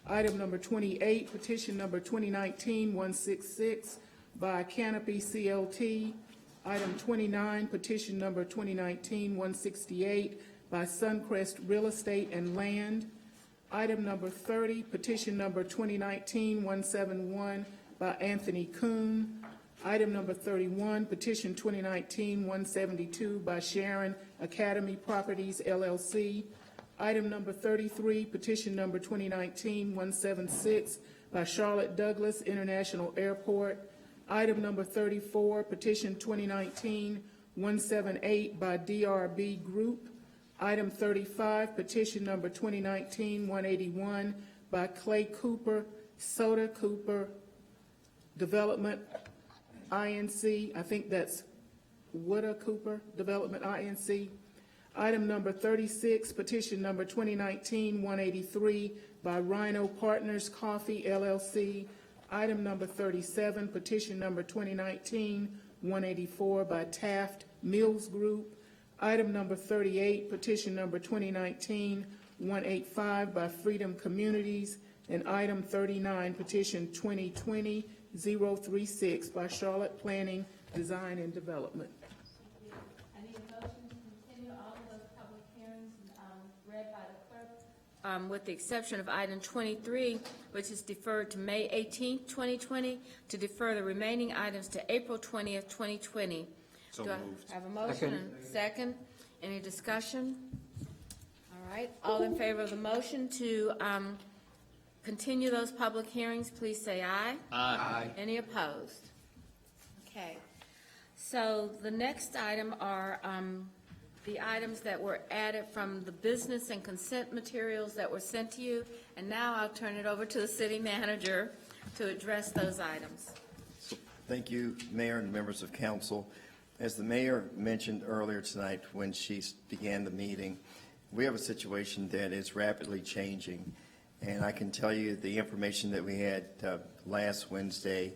Item number 28, petition number 2019-166 by Canopy CLT. Item 29, petition number 2019-168 by Suncrest Real Estate and Land. Item number 30, petition number 2019-171 by Anthony Kuhn. Item number 31, petition 2019-172 by Sharon Academy Properties LLC. Item number 33, petition number 2019-176 by Charlotte Douglas International Airport. Item number 34, petition 2019-178 by DRB Group. Item 35, petition number 2019-181 by Clay Cooper, Soda Cooper Development, INC. I think that's Woodda Cooper Development, INC. Item number 36, petition number 2019-183 by Rhino Partners Coffee, LLC. Item number 37, petition number 2019-184 by Taft Mills Group. Item number 38, petition number 2019-185 by Freedom Communities. And item 39, petition 2020-036 by Charlotte Planning, Design, and Development. I need a motion to continue all of those public hearings read by the clerk, with the exception of item 23, which is deferred to May 18th, 2020, to defer the remaining items to April 20th, 2020. So Do I moved. have a motion and second? Any discussion? All right, all in favor of the motion to continue those public hearings, please say aye. Aye. Any opposed? Okay. So the next item are the items that were added from the business and consent materials that were sent to you. And now I'll turn it over to the city manager to address those items. Thank you, Mayor and members of council. As the mayor mentioned earlier tonight when she began the meeting, we have a situation that is rapidly changing. And I can tell you the information that we had last Wednesday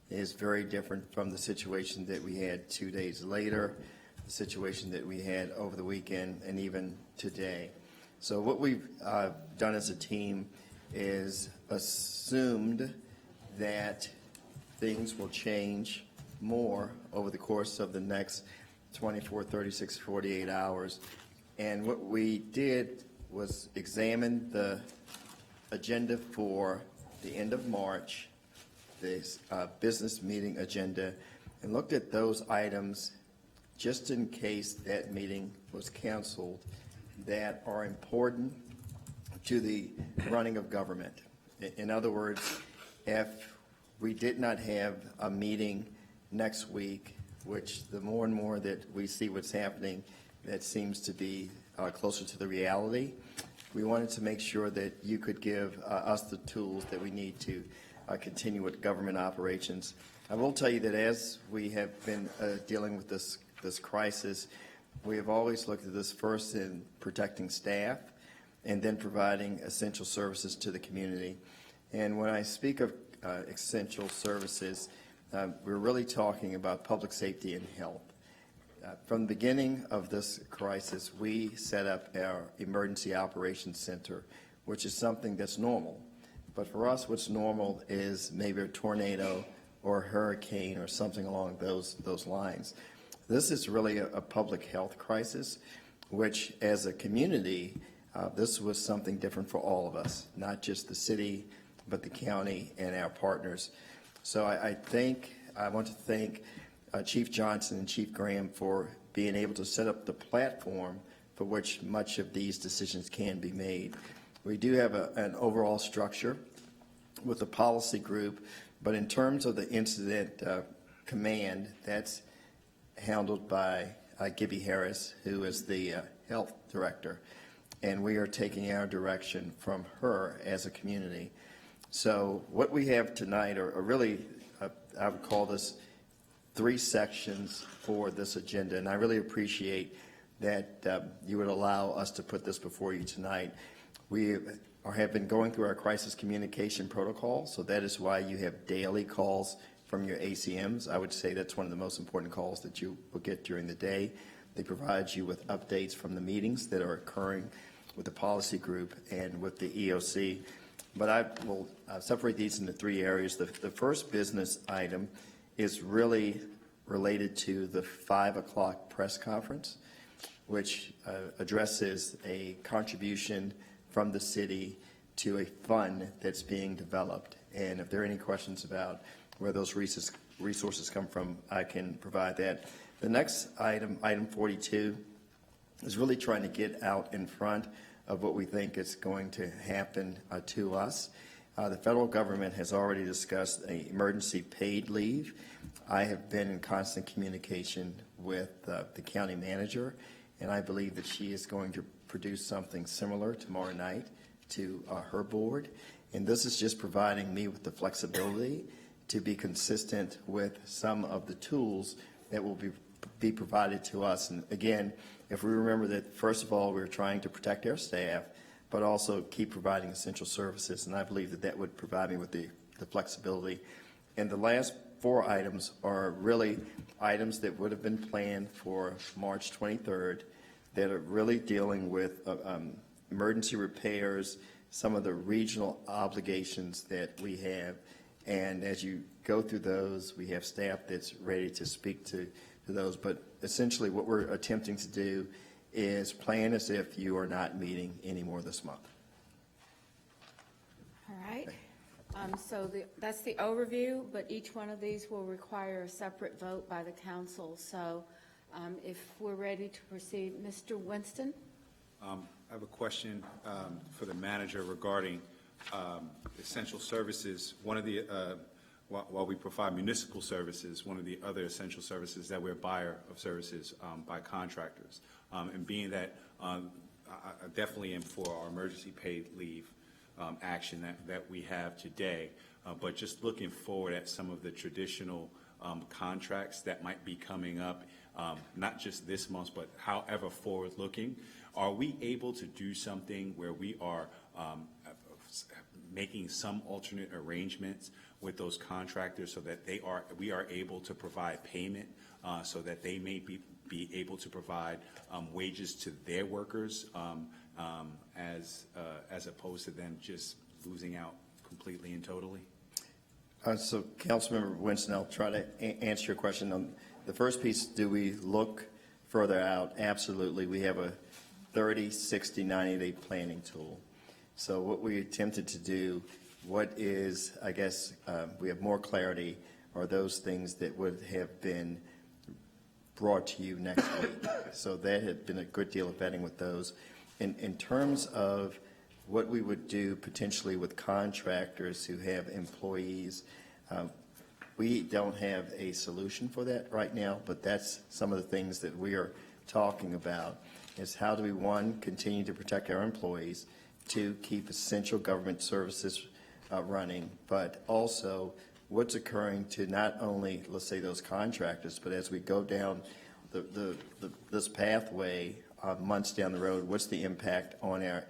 is very different from the situation that we had 2 days later, the situation that we had over the weekend, and even today. So what we've done as a team is assumed that things will change more over the course of the next 24, 36, 48 hours. And what we did was examine the agenda for the end of March, this business meeting agenda, and looked at those items just in case that meeting was canceled that are important to the running of government. In other words, if we did not have a meeting next week, which the more and more that we see what's happening, that seems to be closer to the reality, we wanted to make sure that you could give us the tools that we need to continue with government operations. I will tell you that as we have been dealing with this crisis, we have always looked at this first in protecting staff and then providing essential services to the community. And when I speak of essential services, we're really talking about public safety and health. From the beginning of this crisis, we set up our Emergency Operations Center, which is something that's normal. But for us, what's normal is maybe a tornado or a hurricane or something along those lines. This is really a public health crisis, which as a community, this was something different for all of us, not just the city, but the county and our partners. So I want to thank Chief Johnson and Chief Graham for being able to set up the platform for which much of these decisions can be made. We do have an overall structure with a policy group, but in terms of the incident command, that's handled by Gibby Harris, who is the health director, and we are taking our direction from her as a community. So what we have tonight are really, I would call this 3 sections for this agenda, and I really appreciate that you would allow us to put this before you tonight. We have been going through our crisis communication protocol, so that is why you have daily calls from your ACMs. I would say that's one of the most important calls that you will get during the day. They provide you with updates from the meetings that are occurring with the policy group and with the EOC. But I will separate these into 3 areas. The first business item is really related to the 5 o'clock press conference, which addresses a contribution from the city to a fund that's being developed. And if there are any questions about where those resources come from, I can provide that. The next item, item 42, is really trying to get out in front of what we think is going to happen to us. The federal government has already discussed an emergency paid leave. I have been in constant communication with the county manager, and I believe that she is going to produce something similar tomorrow night to her board. And this is just providing me with the flexibility to be consistent with some of the tools that will be provided to us. And again, if we remember that, first of all, we're trying to protect our staff, but also keep providing essential services. And I believe that that would provide me with the flexibility. And the last 4 items are really items that would have been planned for March 23rd that are really dealing with emergency repairs, some of the regional obligations that we have. And as you go through those, we have staff that's ready to speak to those. But essentially what we're attempting to do is plan as if you are not meeting anymore this month. All right. So that's the overview, but each one of these will require a separate vote by the council. So if we're ready to proceed, Mr. Winston? I have a question for the manager regarding essential services. One of the, while we provide municipal services, one of the other essential services that we're a buyer of services by contractors. And being that I definitely am for our emergency paid leave action that we have today, but just looking forward at some of the traditional contracts that might be coming up, not just this month, but however forward-looking, are we able to do something where we are making some alternate arrangements with those contractors so that we are able to provide payment so that they may be able to provide wages to their workers as opposed to them just losing out completely and totally? So, Councilmember Winston, I'll try to answer your question. On the first piece, do we look further out? Absolutely. We have a 30, 60, 90-day planning tool. So what we attempted to do, what is, I guess, we have more clarity, are those things that would have been brought to you next week. So that had been a good deal of vetting with those. In terms of what we would do potentially with contractors who have employees. We don't have a solution for that right now, but that's some of the things that we are talking about, is how do we, one, continue to protect our employees, two, keep essential government services running, but also what's occurring to not only, let's say, those contractors, but as we go down this pathway months down the road, what's the impact on our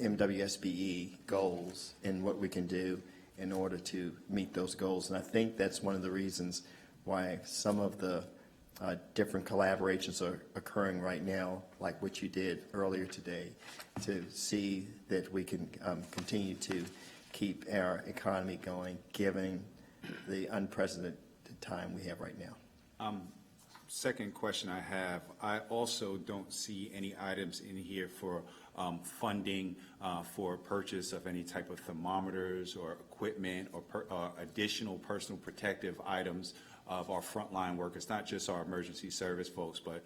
MWSBE goals and what we can do in order to meet those goals. And I think that's one of the reasons why some of the different collaborations are occurring right now, like what you did earlier today, to see that we can continue to keep our economy going, given the unprecedented time we have right now. Second question I have, I also don't see any items in here for funding for purchase of any type of thermometers or equipment or additional personal protective items of our frontline workers, not just our emergency service folks, but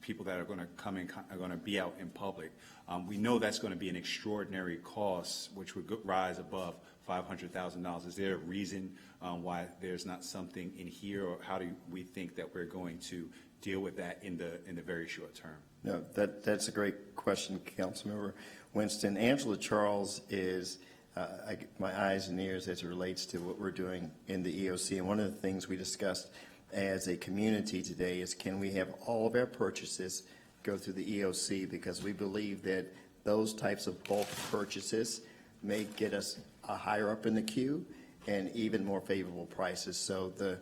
people that are going to come in, are going to be out in public. We know that's going to be an extraordinary cost, which would rise above $500,000. Is there a reason why there's not something in here, or how do we think that we're going to deal with that in the very short term? No, that's a great question, Councilmember Winston. Angela Charles is my eyes and ears as it relates to what we're doing in the EOC. And one of the things we discussed as a community today is, can we have all of our purchases go through the EOC, because we believe that those types of bulk purchases may get us higher up in the queue and even more favorable prices. So the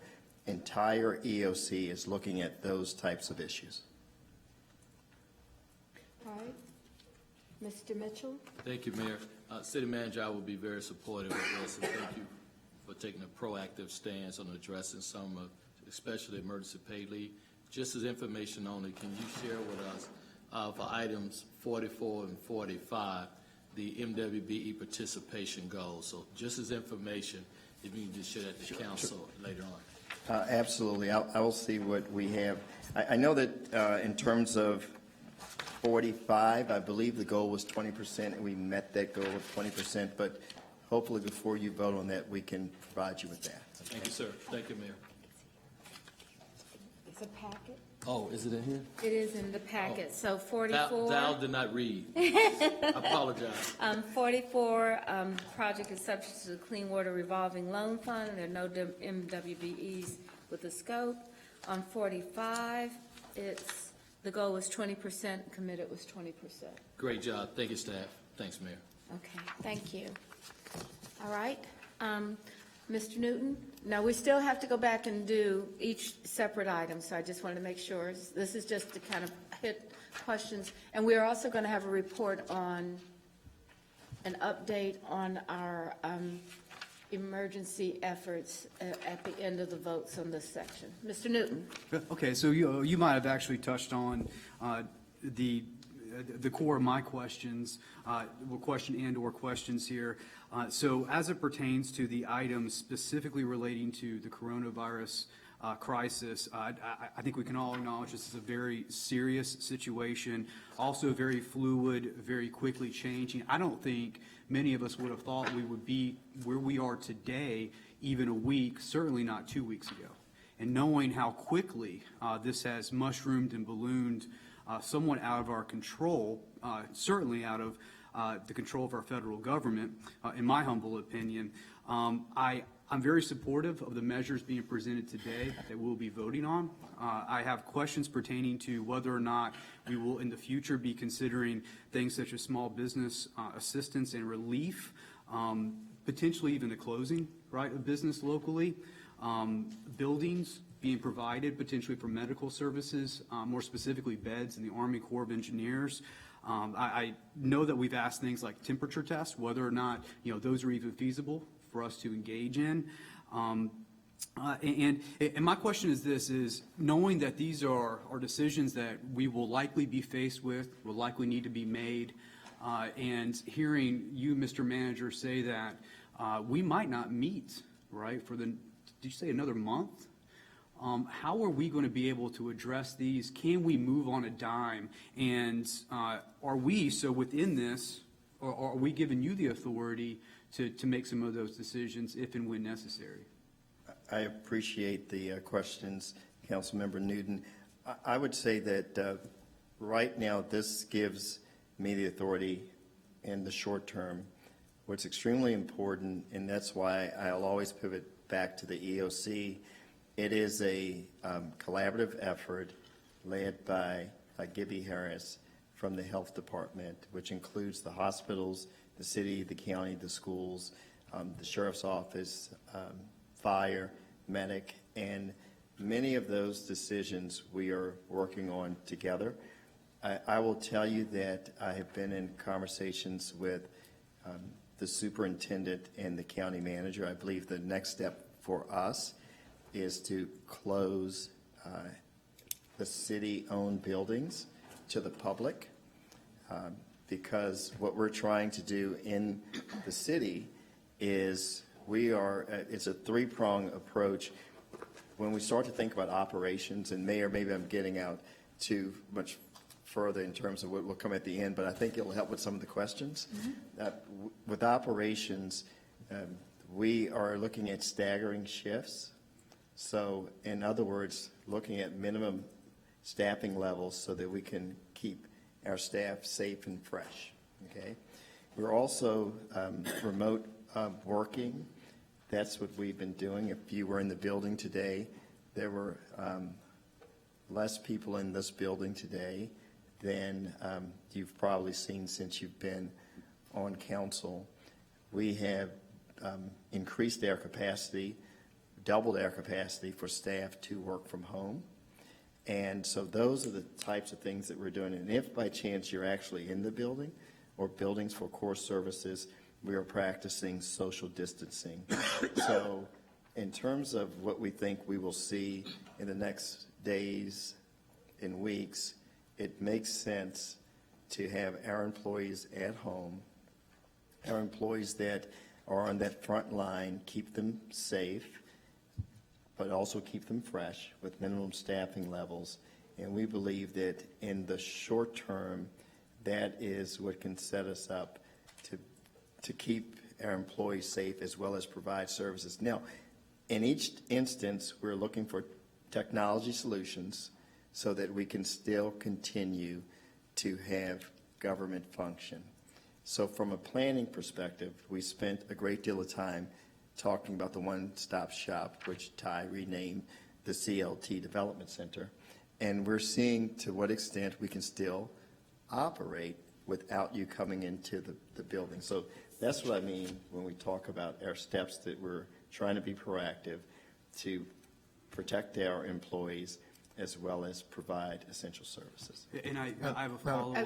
entire EOC is looking at those types of issues. All right. Mr. Mitchell? Thank you, Mayor. City Manager, I will be very supportive of this, and thank you for taking a proactive stance on addressing some of, especially emergency paid leave. Just as information only, can you share with us for items 44 and 45, the MWBE participation goals? So just as information, if you can just share that to council later on. Absolutely. I will see what we have. I know that in terms of 45, I believe the goal was 20%, and we met that goal of 20%, but hopefully before you vote on that, we can provide you with that. Thank you, sir. Thank you, Mayor. It's a packet. Oh, is it in here? It is in the packet. So 44. Val did not read. I apologize. 44, project is subject to the Clean Water Revolving Loan Fund. There are no MWBEs with the scope. On 45, the goal was 20%, committed was 20%. Great job. Thank you, staff. Thanks, Mayor. Okay, thank you. All right, Mr. Newton? Now, we still have to go back and do each separate item, so I just wanted to make sure. This is just to kind of hit questions. And we are also going to have a report on, an update on our emergency efforts at the end of the votes on this section. Mr. Newton? Okay, so you might have actually touched on the core of my questions, or questions here. So as it pertains to the items specifically relating to the coronavirus crisis, I think we can all acknowledge this is a very serious situation, also very fluid, very quickly changing. I don't think many of us would have thought we would be where we are today even a week, certainly not 2 weeks ago. And knowing how quickly this has mushroomed and ballooned somewhat out of our control, certainly out of the control of our federal government, in my humble opinion, I'm very supportive of the measures being presented today that we'll be voting on. I have questions pertaining to whether or not we will in the future be considering things such as small business assistance and relief, potentially even the closing, right, of business locally, buildings being provided potentially for medical services, more specifically beds in the Army Corps of Engineers. I know that we've asked things like temperature tests, whether or not those are even feasible for us to engage in. And my question is this, is knowing that these are decisions that we will likely be faced with, will likely need to be made, and hearing you, Mr. Manager, say that we might not meet, right, for did you say another month? How are we going to be able to address these? Can we move on a dime? And are we, so within this, Or are we giving you the authority to make some of those decisions if and when necessary? I appreciate the questions, Councilmember Newton. I would say that right now, this gives me the authority in the short term. What's extremely important, and that's why I'll always pivot back to the EOC, it is a collaborative effort led by Gibby Harris from the Health Department, which includes the hospitals, the city, the county, the schools, the sheriff's office, fire, medic, and many of those decisions we are working on together. I will tell you that I have been in conversations with the superintendent and the county manager. I believe the next step for us is to close the city-owned buildings to the public, because what we're trying to do in the city is it's a three-prong approach. When we start to think about operations, and Mayor, maybe I'm getting out too much further in terms of what will come at the end, but I think it'll help with some of the questions. With operations, we are looking at staggering shifts. So in other words, looking at minimum staffing levels so that we can keep our staff safe and fresh, okay? We're also remote working. That's what we've been doing. If you were in the building today, there were less people in this building today than you've probably seen since you've been on council. We have increased our capacity, doubled our capacity for staff to work from home. And so those are the types of things that we're doing. And if by chance you're actually in the building or buildings for core services, we are practicing social distancing. So in terms of what we think we will see in the next days and weeks, it makes sense to have our employees at home, our employees that are on that front line, keep them safe, but also keep them fresh with minimum staffing levels. And we believe that in the short term, that is what can set us up to keep our employees safe as well as provide services. Now, in each instance, we're looking for technology solutions so that we can still continue to have government function. So from a planning perspective, we spent a great deal of time talking about the one-stop shop, which Ty renamed the CLT Development Center. And we're seeing to what extent we can still operate without you coming into the building. So that's what I mean when we talk about our steps that we're trying to be proactive to protect our employees as well as provide essential services. And I have a follow-up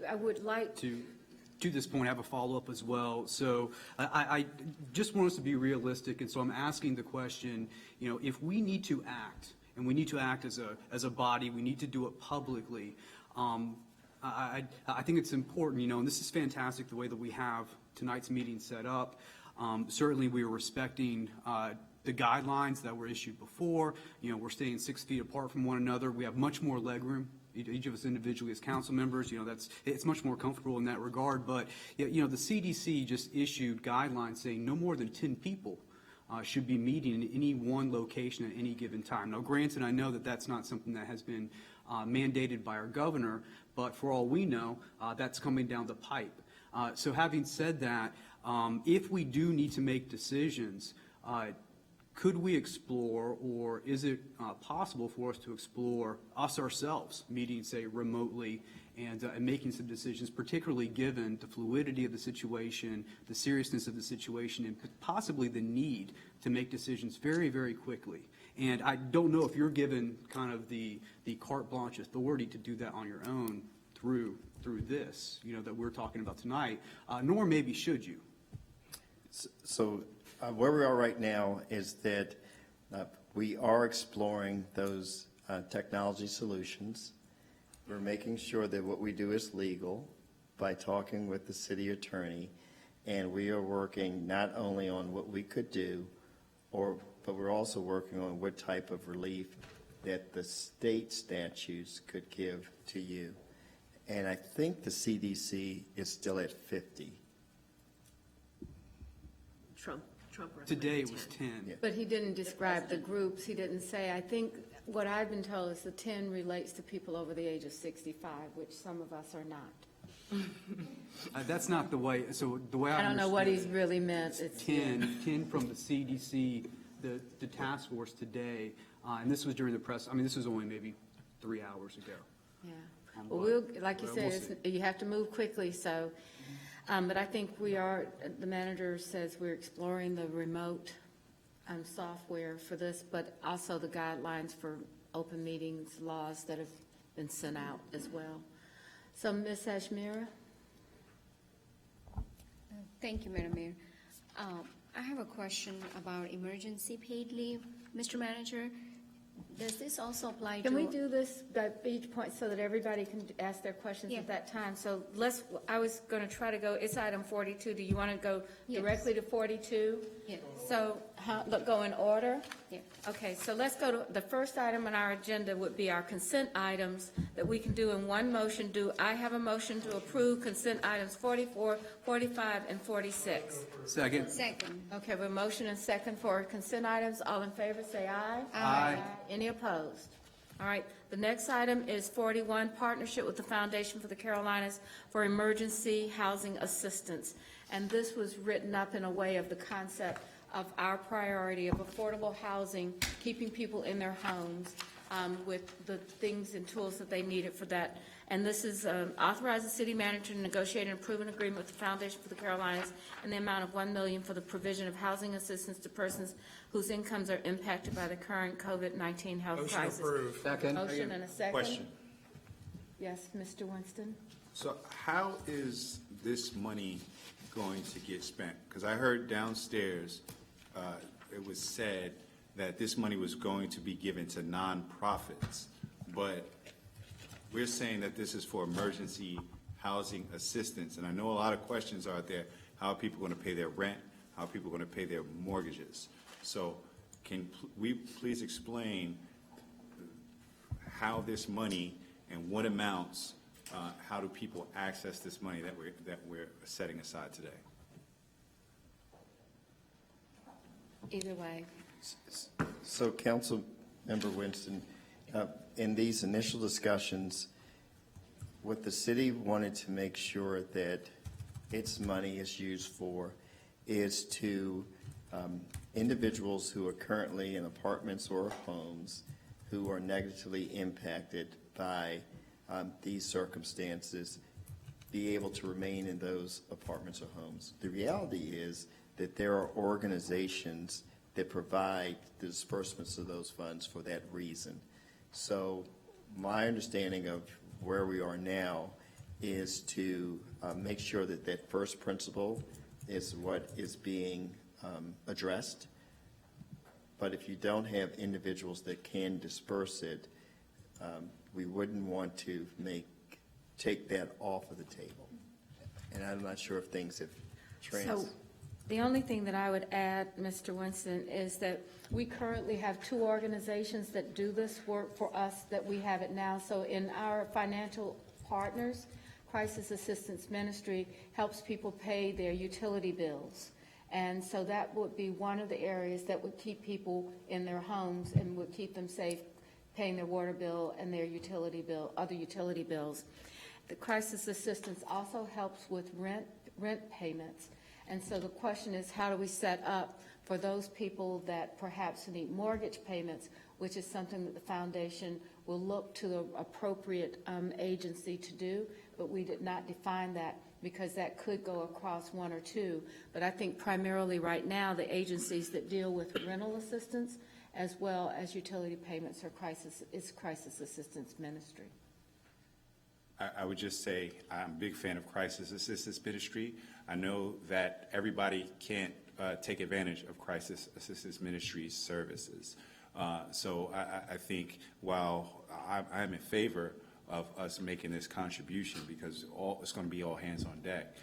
I would like to this point, I have a follow-up as well. So I just want us to be realistic, and so I'm asking the question, if we need to act, and we need to act as a body, we need to do it publicly, I think it's important, and this is fantastic the way that we have tonight's meeting set up. Certainly we are respecting the guidelines that were issued before. We're staying 6 feet apart from one another. We have much more legroom. Each of us individually as council members, it's much more comfortable in that regard. But, the CDC just issued guidelines saying no more than 10 people should be meeting in any one location at any given time. Now, granted, I know that that's not something that has been mandated by our governor, but for all we know, that's coming down the pipe. So having said that, if we do need to make decisions, could we explore, or is it possible for us to explore us ourselves meeting, say, remotely and making some decisions, particularly given the fluidity of the situation, the seriousness of the situation, and possibly the need to make decisions very, very quickly? And I don't know if you're given kind of the carte blanche authority to do that on your own through this, that we're talking about tonight, nor maybe should you. So where we are right now is that we are exploring those technology solutions. We're making sure that what we do is legal by talking with the city attorney, and we are working not only on what we could do, but we're also working on what type of relief that the state statutes could give to you. and I think the CDC is still at 50. Trump recommended Today it was 10. 10. But he didn't describe the groups, he didn't say, I think what I've been told is the 10 relates to people over the age of 65, which some of us are not. That's not the way, so the way I I don't know what he's understood really meant. it, It's 10 from the CDC, the task force today, and this was during the press, I mean, this was only maybe 3 hours ago. Yeah. Well, like you Well, said, we'll it's- you have to move quickly, so, but I think we are, the manager says we're exploring the remote software for this, but also the guidelines for open meetings laws that have been sent out as well. So, Ms. Ashmira? Thank you, Madam Mayor. I have a question about emergency paid leave. Mr. Manager, does this also apply to? Can we do this at each point so that everybody can ask their questions Yeah. at that time? So I was going to try to go, it's item 42. Do you want to go Yes. directly to 42? Yeah. So, go in order? Yeah. Okay, so let's go to, the first item on our agenda would be our consent items that we can do in one motion. Do I have a motion to approve consent items 44, 45, and 46? Second. Second. Okay, we have a motion and second for consent items. All in favor, say aye. Aye. Any opposed? All right, the next item is 41, partnership with the Foundation for the Carolinas for Emergency Housing Assistance. And this was written up in a way of the concept of our priority of affordable housing, keeping people in their homes with the things and tools that they needed for that. And this is authorize the city manager to negotiate an improvement agreement with the Foundation for the Carolinas in the amount of $1 million for the provision of housing assistance to persons whose incomes are impacted by the current COVID-19 health Motion crisis. approved. Second. Motion and a second. Question. Yes, Mr. Winston? So how is this money going to get spent? Because I heard downstairs, it was said that this money was going to be given to nonprofits, but we're saying that this is for emergency housing assistance. And I know a lot of questions are out there. How are people going to pay their rent? How are people going to pay their mortgages? So can we please explain how this money and what amounts, how do people access this money that we're setting aside today? Either way. So, Councilmember Winston, in these initial discussions, what the city wanted to make sure that its money is used for is to individuals who are currently in apartments or homes who are negatively impacted by these circumstances be able to remain in those apartments or homes. The reality is that there are organizations that provide the disbursements of those funds for that reason. So my understanding of where we are now is to make sure that that first principle is what is being addressed. But if you don't have individuals that can disperse it, we wouldn't want to take that off of the table. And I'm not sure if things have So the only thing that I would add, Mr. Winston, is that we currently have 2 organizations that do this work for us that we have it now. So in our financial partners, Crisis Assistance Ministry helps people pay their utility bills. And so that would be one of the areas that would keep people in their homes and would keep them safe, paying their water bill and their utility bill, other utility bills. The Crisis Assistance also helps with rent payments. And so the question is, how do we set up for those people that perhaps need mortgage payments, which is something that the foundation will look to the appropriate agency to do, but we did not define that because that could go across 1 or 2. But I think primarily right now, the agencies that deal with rental assistance as well as utility payments are Crisis Assistance Ministry. I would just say I'm a big fan of Crisis Assistance Ministry. I know that everybody can't take advantage of Crisis Assistance Ministry's services. So I think while I'm in favor of us making this contribution because it's going to be all hands on deck,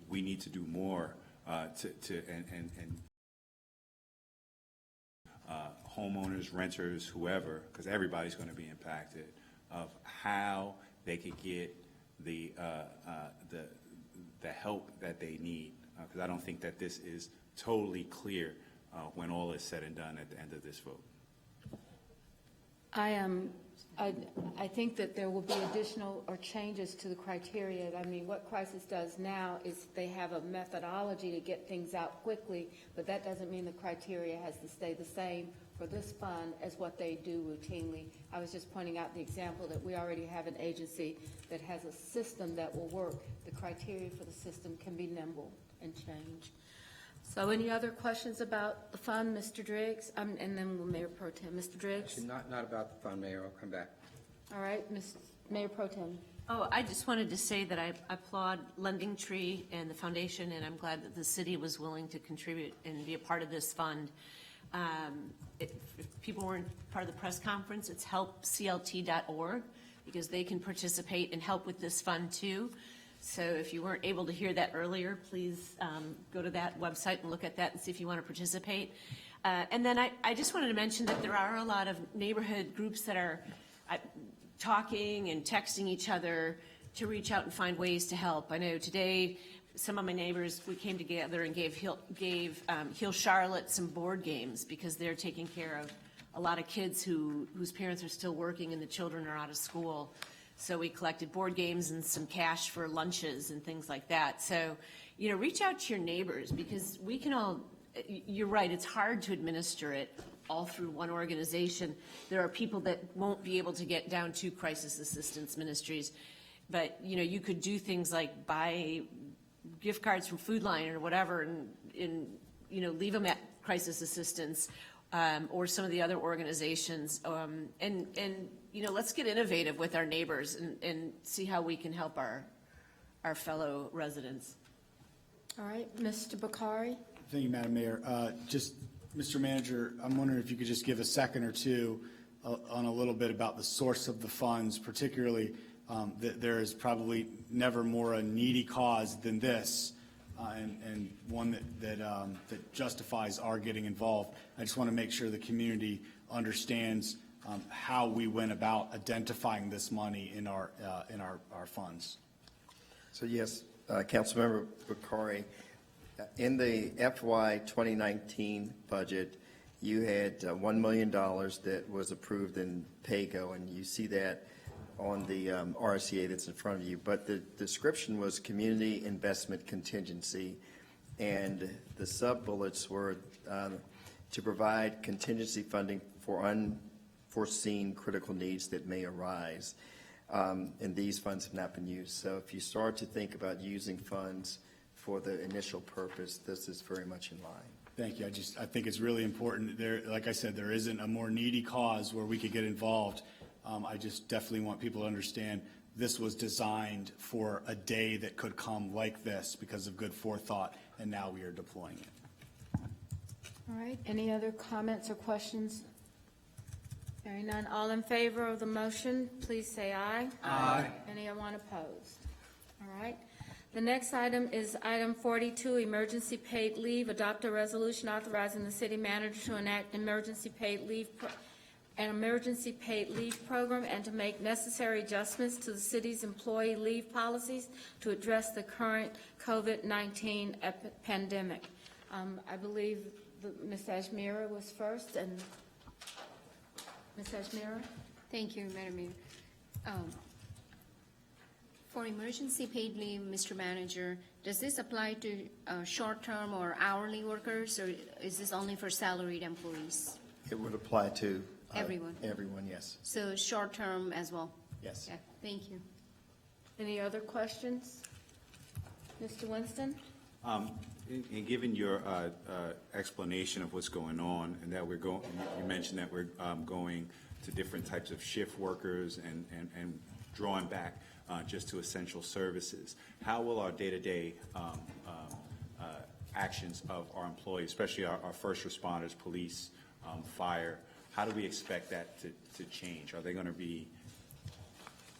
we need to do more and homeowners, renters, whoever, because everybody's going to be impacted, of how they could get the help that they need, because I don't think that this is totally clear when all is said and done at the end of this vote. I think that there will be additional or changes to the criteria. I mean, what Crisis does now is they have a methodology to get things out quickly, but that doesn't mean the criteria has to stay the same for this fund as what they do routinely. I was just pointing out the example that we already have an agency that has a system that will work. The criteria for the system can be nimble and change. So any other questions about the fund, Mr. Driggs? And then Mayor Pro Tem. Mr. Driggs? Actually, not about the fund, Mayor. I'll come back. All right, Mayor Pro Tem. Oh, I just wanted to say that I applaud Lending Tree and the foundation, and I'm glad that the city was willing to contribute and be a part of this fund. If people weren't part of the press conference, it's helpclt.org, because they can participate and help with this fund too. So if you weren't able to hear that earlier, please go to that website and look at that and see if you want to participate. And then I just wanted to mention that there are a lot of neighborhood groups that are talking and texting each other to reach out and find ways to help. I know today some of my neighbors, we came together and gave Heal Charlotte some board games, because they're taking care of a lot of kids whose parents are still working and the children are out of school. So we collected board games and some cash for lunches and things like that. So, you know, reach out to your neighbors, because we can all, you're right, it's hard to administer it all through one organization. There are people that won't be able to get down to crisis assistance ministries. But, you know, you could do things like buy gift cards from Food Line or whatever and you know, leave them at crisis assistance or some of the other organizations. And you know, let's get innovative with our neighbors and see how we can help our fellow residents. All right, Mr. Bakari. Thank you, Madam Mayor. Just, Mr. Manager, I'm wondering if you could just give a second or two on a little bit about the source of the funds, particularly that there is probably never more a needy cause than this, and one that justifies our getting involved. I just want to make sure the community understands how we went about identifying this money in our funds. So yes, Councilmember Bakari, in the FY 2019 budget, you had $1 million that was approved in PAYGO, and you see that on the RCA that's in front of you. But the description was community investment contingency, and the sub-bullets were to provide contingency funding for unforeseen critical needs that may arise. And these funds have not been used. So if you start to think about using funds for the initial purpose, this is very much in line. Thank you. I think it's really important. There, like I said, there isn't a more needy cause where we could get involved. I just definitely want people to understand this was designed for a day that could come like this because of good forethought, and now we are deploying it. All right, any other comments or questions? Hearing none, all in favor of the motion, please say aye. Aye. Anyone opposed? All right. The next item is item 42, emergency paid leave. Adopt a resolution authorizing the city manager to enact emergency paid leave program and to make necessary adjustments to the city's employee leave policies to address the current COVID-19 pandemic. I believe Ms. Ashmira was first, and Ms. Ashmira? Thank you, Madam Mayor. For emergency paid leave, Mr. Manager, does this apply to short-term or hourly workers, or is this only for salaried employees? It would apply to Everyone? Everyone, yes. So short-term as well? Yes. Yeah, thank you. Any other questions? Mr. Winston? In given your explanation of what's going on, and that we're going, you mentioned that we're going to different types of shift workers and drawing back just to essential services. How will our day-to-day actions of our employees, especially our first responders, police, fire, how do we expect that to change? Are they going to be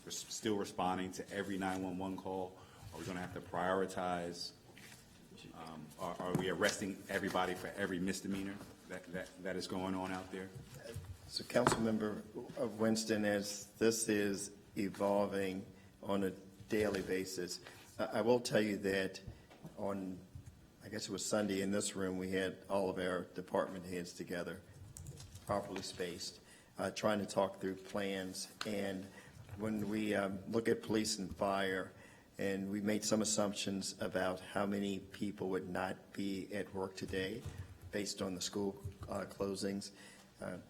still responding to every 911 call? Are we going to have to prioritize? Are we arresting everybody for every misdemeanor that is going on out there? So Councilmember Winston, as this is evolving on a daily basis. I will tell you that on, I guess it was Sunday in this room, we had all of our department heads together, properly spaced, trying to talk through plans. And when we look at police and fire, and we made some assumptions about how many people would not be at work today based on the school closings,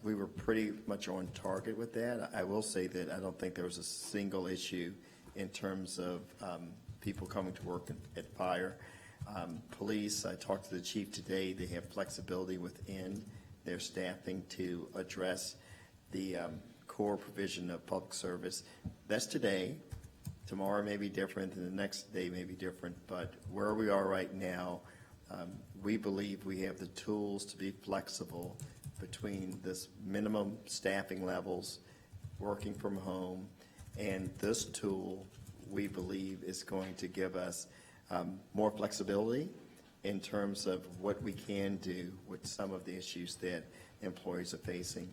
we were pretty much on target with that. I will say that I don't think there was a single issue in terms of people coming to work at fire. Police, I talked to the chief today, they have flexibility within their staffing to address the core provision of public service. That's today. Tomorrow may be different, and the next day may be different, but where we are right now, we believe we have the tools to be flexible between this minimum staffing levels, working from home, and this tool we believe is going to give us more flexibility in terms of what we can do with some of the issues that employees are facing.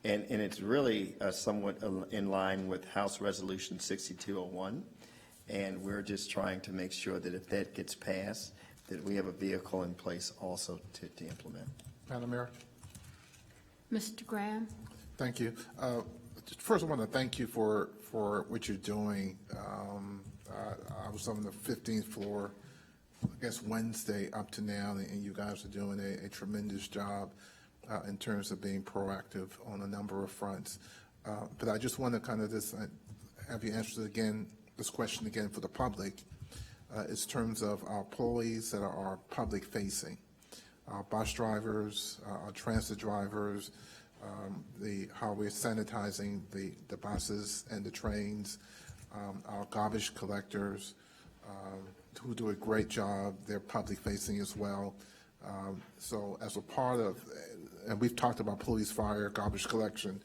And it's really somewhat in line with House Resolution 6201, and we're just trying to make sure that if that gets passed, that we have a vehicle in place also to implement. Madam Mayor? Mr. Graham? Thank you. First, I want to thank you for what you're doing. I was on the 15th floor, I guess Wednesday up to now, and you guys are doing a tremendous job in terms of being proactive on a number of fronts. But I just want to kind of just have you answer this question again for the public, in terms of our employees that are public facing, our bus drivers, our transit drivers, how we're sanitizing the buses and the trains, our garbage collectors, who do a great job. They're public facing as well. So as a part of, and we've talked about police, fire, garbage collection,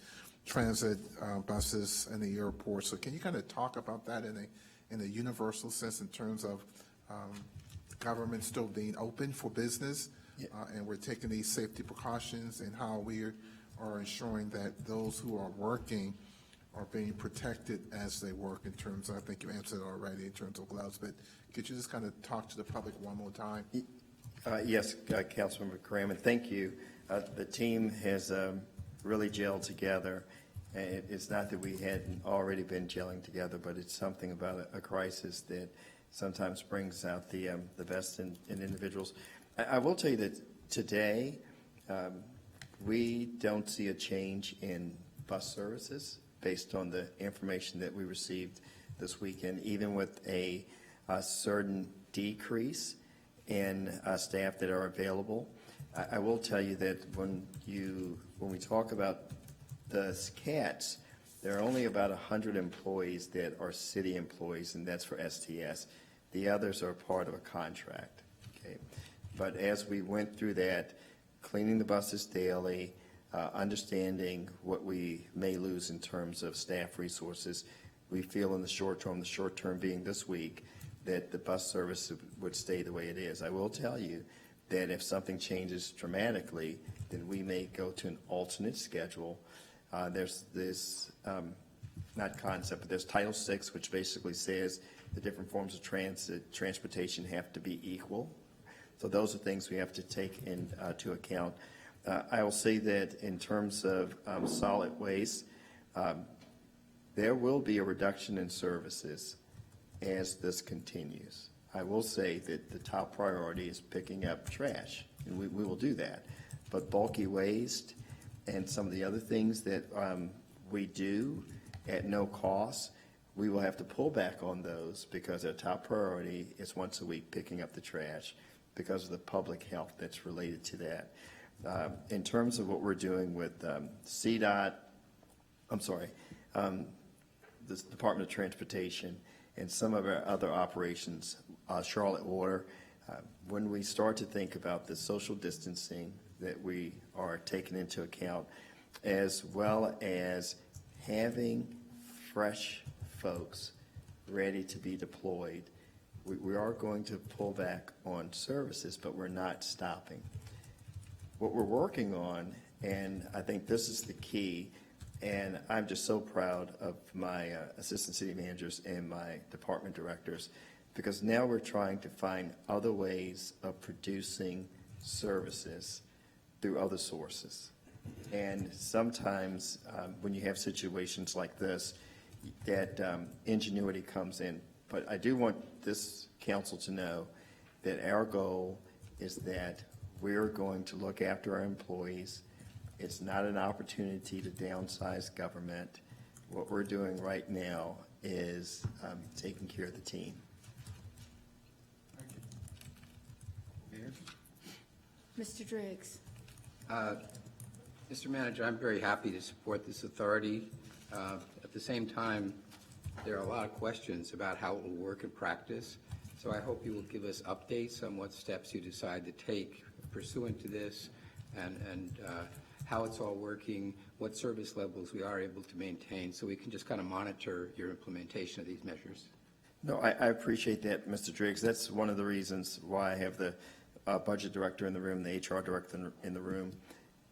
transit, buses, and the airport. So can you kind of talk about that in a universal sense in terms of government still being open for business, and we're taking these safety precautions, and how we are ensuring that those who are working are being protected as they work in terms of, I think you answered already in terms of gloves, but could you just kind of talk to the public one more time? Yes, Councilmember Graham, and thank you. The team has really gelled together. It's not that we hadn't already been gelling together, but it's something about a crisis that sometimes brings out the best in individuals. I will tell you that today we don't see a change in bus services based on the information that we received this weekend, even with a certain decrease in staff that are available. I will tell you that when we talk about the CATs, there are only about 100 employees that are city employees, and that's for STS. The others are part of a contract. Okay, but as we went through that, cleaning the buses daily, understanding what we may lose in terms of staff resources, we feel in the short term being this week, that the bus service would stay the way it is. I will tell you that if something changes dramatically, then we may go to an alternate schedule. There's this, not concept, but there's Title VI, which basically says the different forms of transportation have to be equal. So those are things we have to take into account. I will say that in terms of solid waste, there will be a reduction in services as this continues. I will say that the top priority is picking up trash, and we will do that. But bulky waste and some of the other things that we do at no cost, we will have to pull back on those because our top priority is once a week picking up the trash because of the public health that's related to that. In terms of what we're doing with CDOT, the Department of Transportation, and some of our other operations, Charlotte Water, when we start to think about the social distancing that we are taking into account, as well as having fresh folks ready to be deployed, we are going to pull back on services, but we're not stopping. What we're working on, and I think this is the key, And I'm just so proud of my assistant city managers and my department directors, because now we're trying to find other ways of producing services through other sources. And sometimes when you have situations like this, that ingenuity comes in. But I do want this council to know that our goal is that we're going to look after our employees. It's not an opportunity to downsize government. What we're doing right now is taking care of the team. Mr. Driggs. Mr. Manager, I'm very happy to support this authority. At the same time, there are a lot of questions about how it will work in practice. So I hope you will give us updates on what steps you decide to take pursuant to this, and how it's all working, what service levels we are able to maintain, so we can just kind of monitor your implementation of these measures. No, I appreciate that, Mr. Driggs. That's one of the reasons why I have the budget director in the room, the HR director in the room.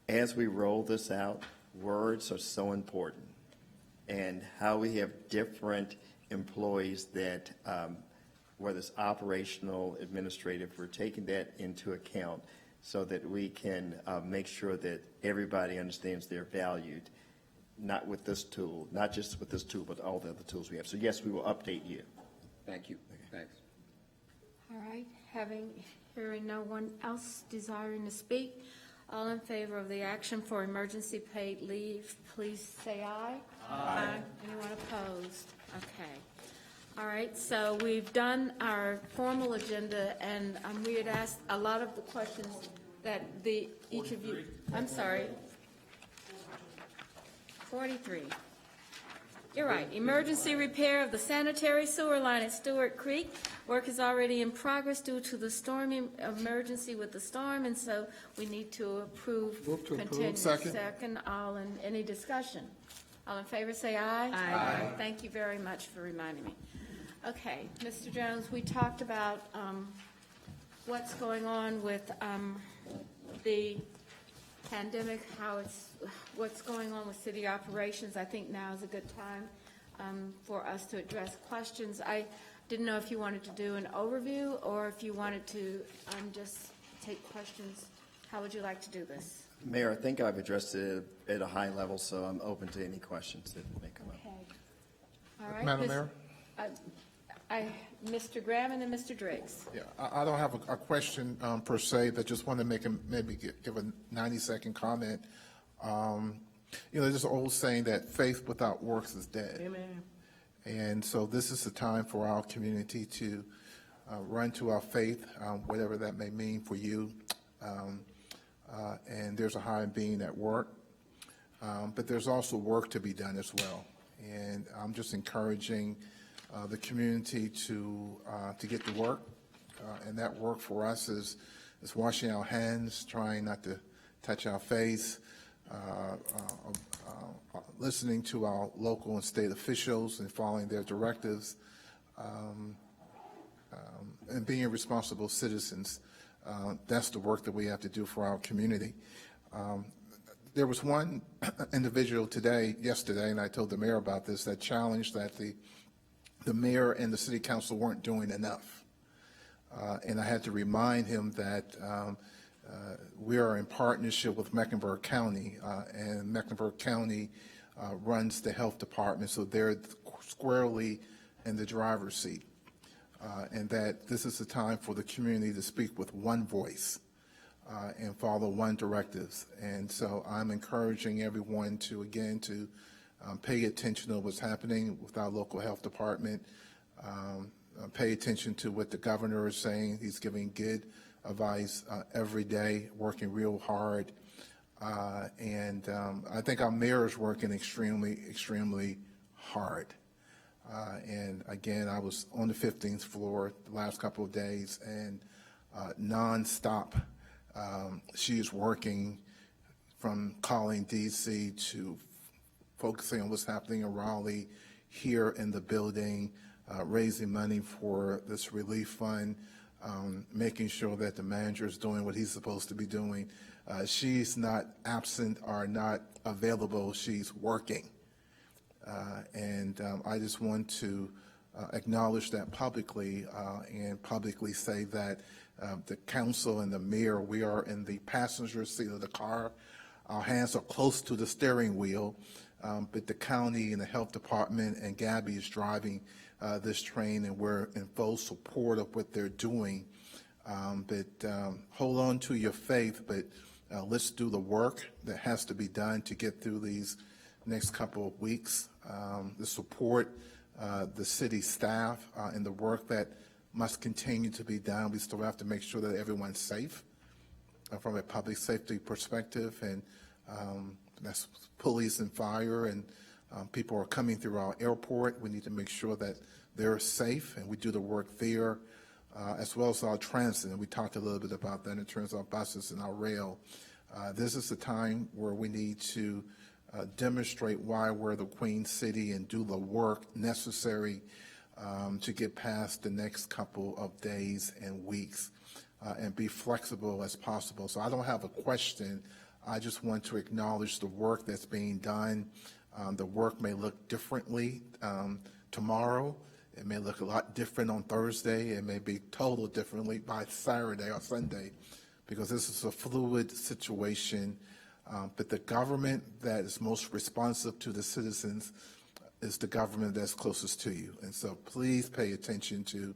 As we roll this out, words are so important. And how we have different employees that, whether it's operational, administrative, we're taking that into account so that we can make sure that everybody understands they're valued, not with this tool, not just with this tool, but all the other tools we have. So yes, we will update you. Thank you. Thanks. All right, hearing no one else desiring to speak, all in favor of the action for emergency paid leave, please say aye. Aye. Anyone opposed? Okay. All right, so we've done our formal agenda, and we had asked a lot of the questions that each of you, I'm sorry. 43. You're right. Emergency repair of the sanitary sewer line at Stewart Creek. Work is already in progress due to the storm emergency with the storm, and so we need to approve. Move to approve. Continue. Second. Second. All in any discussion? All in favor, say aye. Aye. Thank you very much for reminding me. Okay, Mr. Jones, we talked about what's going on with the pandemic, what's going on with city operations. I think now is a good time for us to address questions. I didn't know if you wanted to do an overview or if you wanted to just take questions. How would you like to do this? Mayor, I think I've addressed it at a high level, so I'm open to any questions that may come up. Okay. All right. Madam Mayor? Mr. Graham and then Mr. Driggs. Yeah, I don't have a question per se, but just want to make maybe give a 90-second comment. There's an old saying that faith without works is dead. Amen. And so this is the time for our community to run to our faith, whatever that may mean for you. And there's a higher being at work, but there's also work to be done as well. And I'm just encouraging the community to get to work, and that work for us is washing our hands, trying not to touch our face, listening to our local and state officials and following their directives, and being responsible citizens. That's the work that we have to do for our community. There was one individual yesterday, and I told the mayor about this, that challenged that the mayor and the city council weren't doing enough. And I had to remind him that we are in partnership with Mecklenburg County, and Mecklenburg County runs the health department, so they're squarely in the driver's seat. And that this is the time for the community to speak with one voice and follow one directives. And so I'm encouraging everyone to pay attention to what's happening with our local health department, pay attention to what the governor is saying. He's giving good advice every day, working real hard. And I think our mayor is working extremely, extremely hard. And again, I was on the 15th floor the last couple of days, and nonstop, she is working from calling DC to focusing on what's happening in Raleigh, here in the building, raising money for this relief fund, making sure that the manager is doing what he's supposed to be doing. She's not absent or not available, she's working. And I just want to acknowledge that publicly and publicly say that the council and the mayor, we are in the passenger seat of the car. Our hands are close to the steering wheel, but the county and the health department and Gabby is driving this train, and we're in full support of what they're doing. But hold on to your faith, but let's do the work that has to be done to get through these next couple of weeks. The support the city staff and the work that must continue to be done. We still have to make sure that everyone's safe from a public safety perspective, and that's police and fire, and people are coming through our airport. We need to make sure that they're safe, and we do the work there, as well as our transit, and we talked a little bit about that in terms of our buses and our rail. This is the time where we need to demonstrate why we're the Queen City and do the work necessary to get past the next couple of days and weeks and be flexible as possible. So I don't have a question. I just want to acknowledge the work that's being done. The work may look differently tomorrow. It may look a lot different on Thursday. It may be total differently by Saturday or Sunday, because this is a fluid situation. But the government that is most responsive to the citizens is the government that's closest to you. And so please pay attention to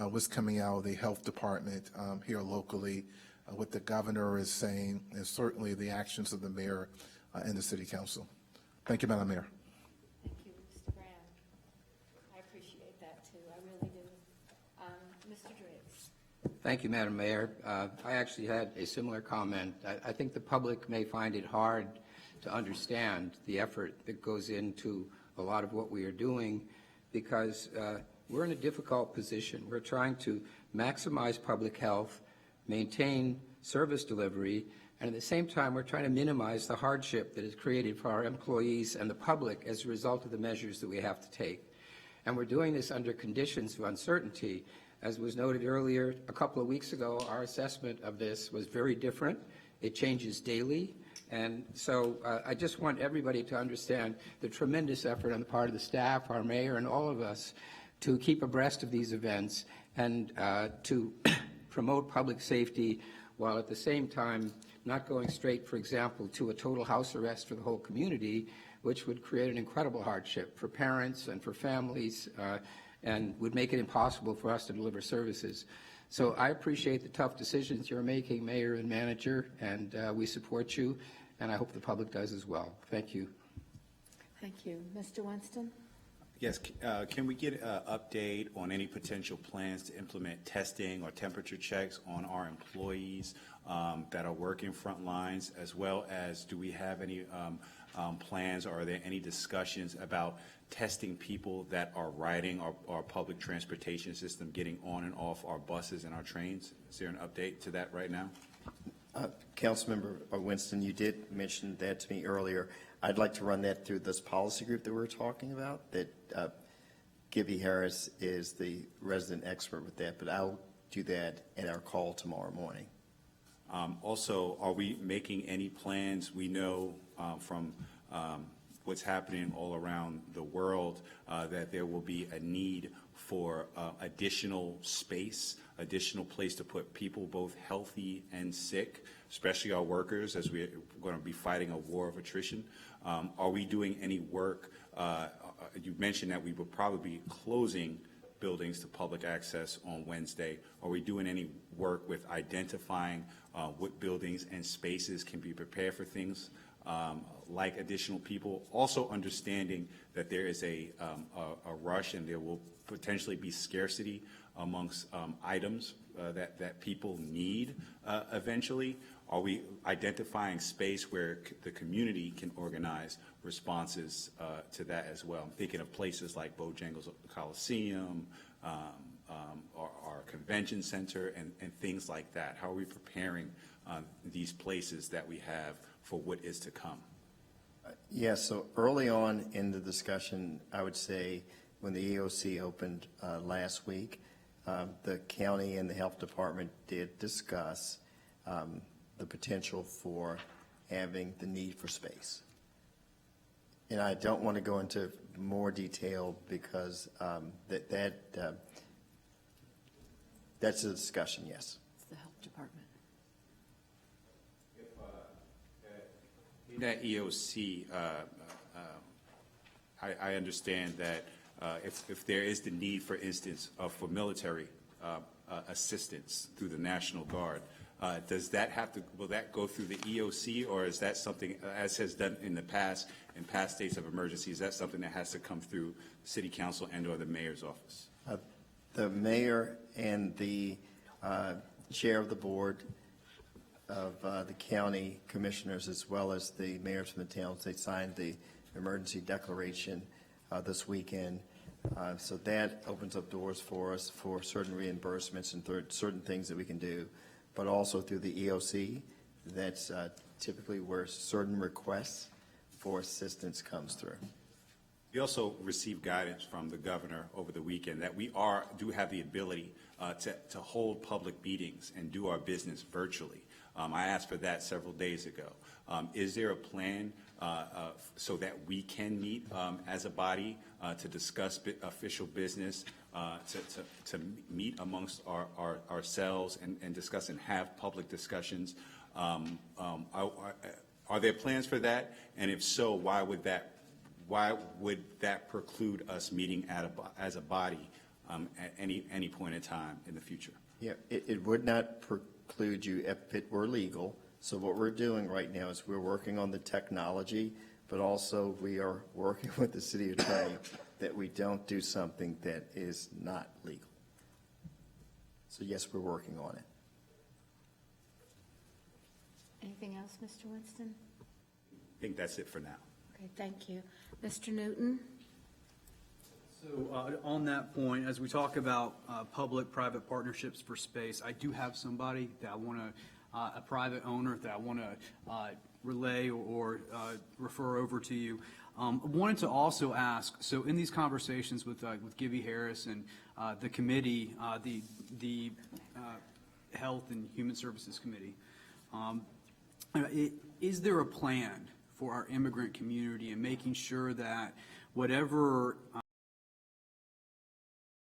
what's coming out of the health department here locally, what the governor is saying, and certainly the actions of the mayor and the city council. Thank you, Madam Mayor. Thank you, Mr. Brown. I appreciate that, too. I really do. Mr. Driggs. Thank you, Madam Mayor. I actually had a similar comment. I think the public may find it hard to understand the effort that goes into a lot of what we are doing, because we're in a difficult position. We're trying to maximize public health, maintain service delivery, and at the same time, we're trying to minimize the hardship that is created for our employees and the public as a result of the measures that we have to take. And we're doing this under conditions of uncertainty. As was noted earlier, a couple of weeks ago, our assessment of this was very different. It changes daily. And so I just want everybody to understand the tremendous effort on the part of the staff, our mayor, and all of us to keep abreast of these events and to promote public safety, while at the same time not going straight, for example, to a total house arrest for the whole community, which would create an incredible hardship for parents and for families, and would make it impossible for us to deliver services. So I appreciate the tough decisions you're making, Mayor and Manager, and we support you, and I hope the public does as well. Thank you. Thank you. Mr. Winston? Yes, can we get an update on any potential plans to implement testing or temperature checks on our employees that are working front lines, as well as do we have any plans, or are there any discussions about testing people that are riding our public transportation system, getting on and off our buses and our trains? Is there an update to that right now? Councilmember Winston, you did mention that to me earlier. I'd like to run that through this policy group that we're talking about, that Gibby Harris is the resident expert with that, but I'll do that at our call tomorrow morning. Also, are we making any plans? We know from what's happening all around the world that there will be a need for additional space, additional place to put people both healthy and sick, especially our workers, as we're going to be fighting a war of attrition. Are we doing any work? You mentioned that we would probably be closing buildings to public access on Wednesday. Are we doing any work with identifying what buildings and spaces can be prepared for things like additional people? Also understanding that there is a rush and there will potentially be scarcity amongst items that people need eventually. Are we identifying space where the community can organize responses to that as well? I'm thinking of places like Bojangles Coliseum, our convention center, and things like that. How are we preparing these places that we have for what is to come? Yes, so early on in the discussion, I would say when the EOC opened last week, the county and the health department did discuss the potential for having the need for space. And I don't want to go into more detail because that's a discussion, yes. It's the health department. In that EOC, I understand that if there is the need, for instance, for military assistance through the National Guard, does that will that go through the EOC, or is that something, as has done in the past, in past states of emergency, is that something that has to come through City Council and or the mayor's office? The mayor and the chair of the board of the county commissioners, as well as the mayors from the towns, they signed the emergency declaration this weekend. So that opens up doors for us for certain reimbursements and certain things that we can do, but also through the EOC. That's typically where certain requests for assistance comes through. We also received guidance from the governor over the weekend that we do have the ability to hold public meetings and do our business virtually. I asked for that several days ago. Is there a plan so that we can meet as a body to discuss official business, to meet amongst ourselves and discuss and have public discussions? Are there plans for that? And if so, why would that preclude us meeting as a body at any point in time in the future? Yeah, it would not preclude you if it were legal. So what we're doing right now is we're working on the technology, but also we are working with the city attorney that we don't do something that is not legal. So yes, we're working on it. Anything else, Mr. Winston? I think that's it for now. Okay, thank you. Mr. Newton? So on that point, as we talk about public-private partnerships for space, I do have somebody that I want to, a private owner that I want to relay or refer over to you. I wanted to also ask, so in these conversations with Gibby Harris and the committee, the Health and Human Services Committee, is there a plan for our immigrant community and making sure that whatever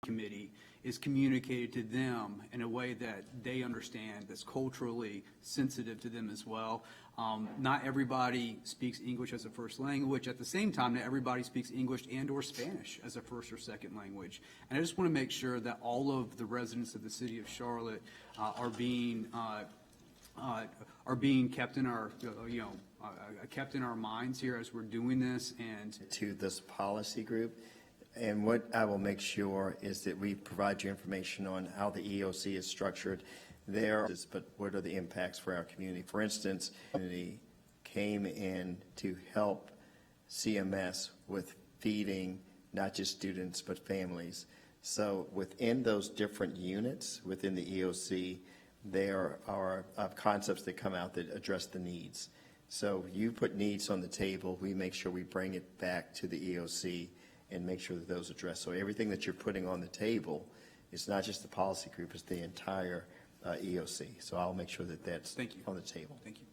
committee is communicated to them in a way that they understand, that's culturally sensitive to them as well? Not everybody speaks English as a first language. At the same time, not everybody speaks English and or Spanish as a first or second language. And I just want to make sure that all of the residents of the city of Charlotte are being kept in our, kept in our minds here as we're doing this. And to this policy group. And what I will make sure is that we provide you information on how the EOC is structured there, but what are the impacts for our community? For instance, the community came in to help CMS with feeding not just students but families. So within those different units within the EOC, there are concepts that come out that address the needs. So you put needs on the table, we make sure we bring it back to the EOC and make sure that those are addressed. So everything that you're putting on the table is not just the policy group, it's the entire EOC. So I'll make sure that that's on the table. Thank you.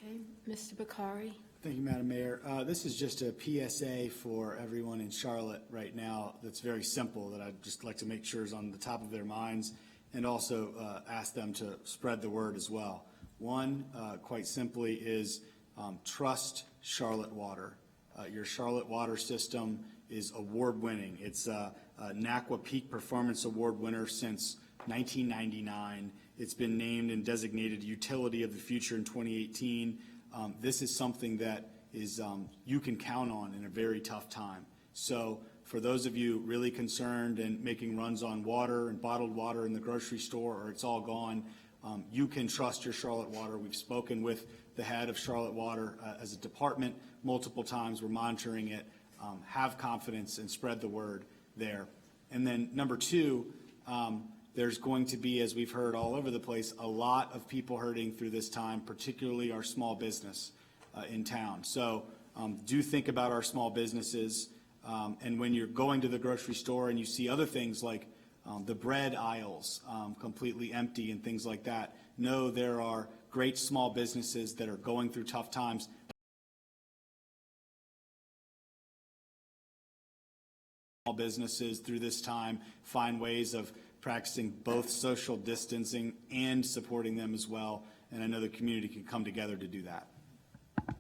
Okay, Mr. Bakari? Thank you, Madam Mayor. This is just a PSA for everyone in Charlotte right now that's very simple that I'd just like to make sure is on the top of their minds, and also ask them to spread the word as well. One, quite simply, is trust Charlotte Water. Your Charlotte Water system is award-winning. It's a NACWA Peak Performance Award winner since 1999. It's been named and designated Utility of the Future in 2018. This is something that is you can count on in a very tough time. So for those of you really concerned and making runs on water and bottled water in the grocery store, or it's all gone, you can trust your Charlotte Water. We've spoken with the head of Charlotte Water as a department multiple times. We're monitoring it. Have confidence and spread the word there. And then number two, there's going to be, as we've heard all over the place, a lot of people hurting through this time, particularly our small business in town. So do think about our small businesses. And when you're going to the grocery store and you see other things like the bread aisles completely empty and things like that. No, there are great small businesses that are going through tough times. Small businesses through this time find ways of practicing both social distancing and supporting them as well. And I know the community can come together to do that. All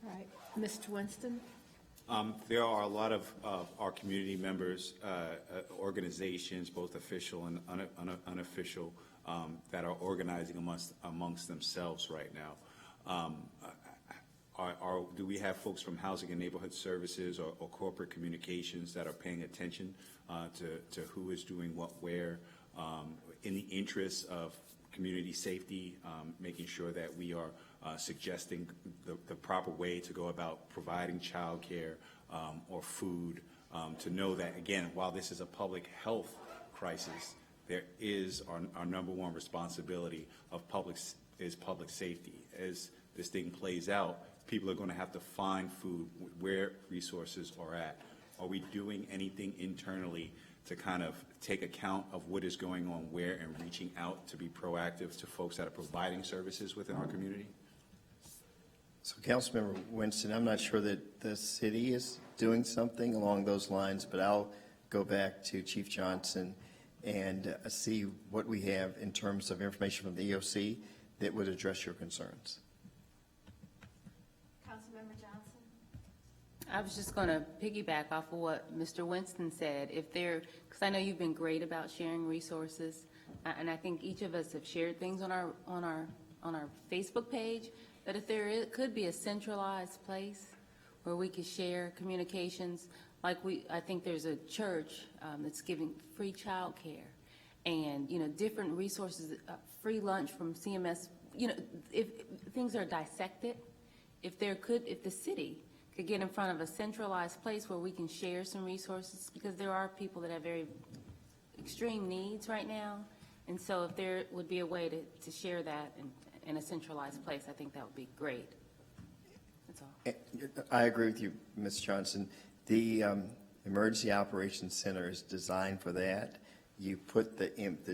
right, Mr. Winston? There are a lot of our community members, organizations, both official and unofficial, that are organizing amongst themselves right now. Do we have folks from Housing and Neighborhood Services or Corporate Communications that are paying attention to who is doing what where, in the interest of community safety, making sure that we are suggesting the proper way to go about providing childcare or food, to know that, again, while this is a public health crisis, there is our number one responsibility of public safety. As this thing plays out, people are going to have to find food where resources are at. Are we doing anything internally to kind of take account of what is going on where and reaching out to be proactive to folks that are providing services within our community? So, Councilmember Winston, I'm not sure that the city is doing something along those lines, but I'll go back to Chief Johnson and see what we have in terms of information from the EOC that would address your concerns. Councilmember Johnson? I was just going to piggyback off of what Mr. Winston said. Because I know you've been great about sharing resources, and I think each of us have shared things on our Facebook page. But if could be a centralized place where we could share communications, like I think there's a church that's giving free childcare, and different resources, free lunch from CMS. If things are dissected, if the city could get in front of a centralized place where we can share some resources, because there are people that have very extreme needs right now, and so if there would be a way to share that in a centralized place, I think that would be great. That's all. I agree with you, Ms. Johnson. The Emergency Operations Center is designed for that. You put the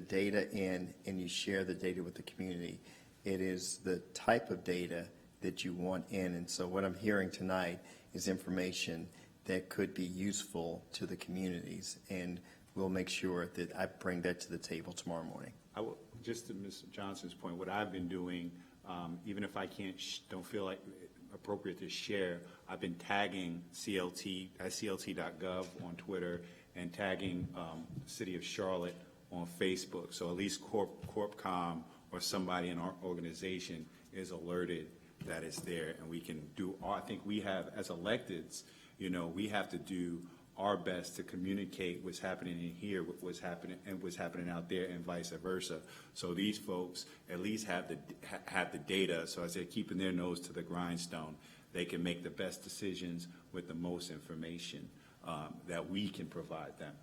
data in and you share the data with the community. It is the type of data that you want in. And so what I'm hearing tonight is information that could be useful to the communities. And we'll make sure that I bring that to the table tomorrow morning. Just to Ms. Johnson's point, what I've been doing, even if I don't feel like appropriate to share, I've been tagging CLT at clt.gov on Twitter and tagging City of Charlotte on Facebook. So at least CorpCom or somebody in our organization is alerted that it's there, and we can do. I think we have, as electeds, we have to do our best to communicate what's happening in here, what's happening out there, and vice versa. So these folks at least have the data. So as they're keeping their nose to the grindstone, they can make the best decisions with the most information that we can provide them.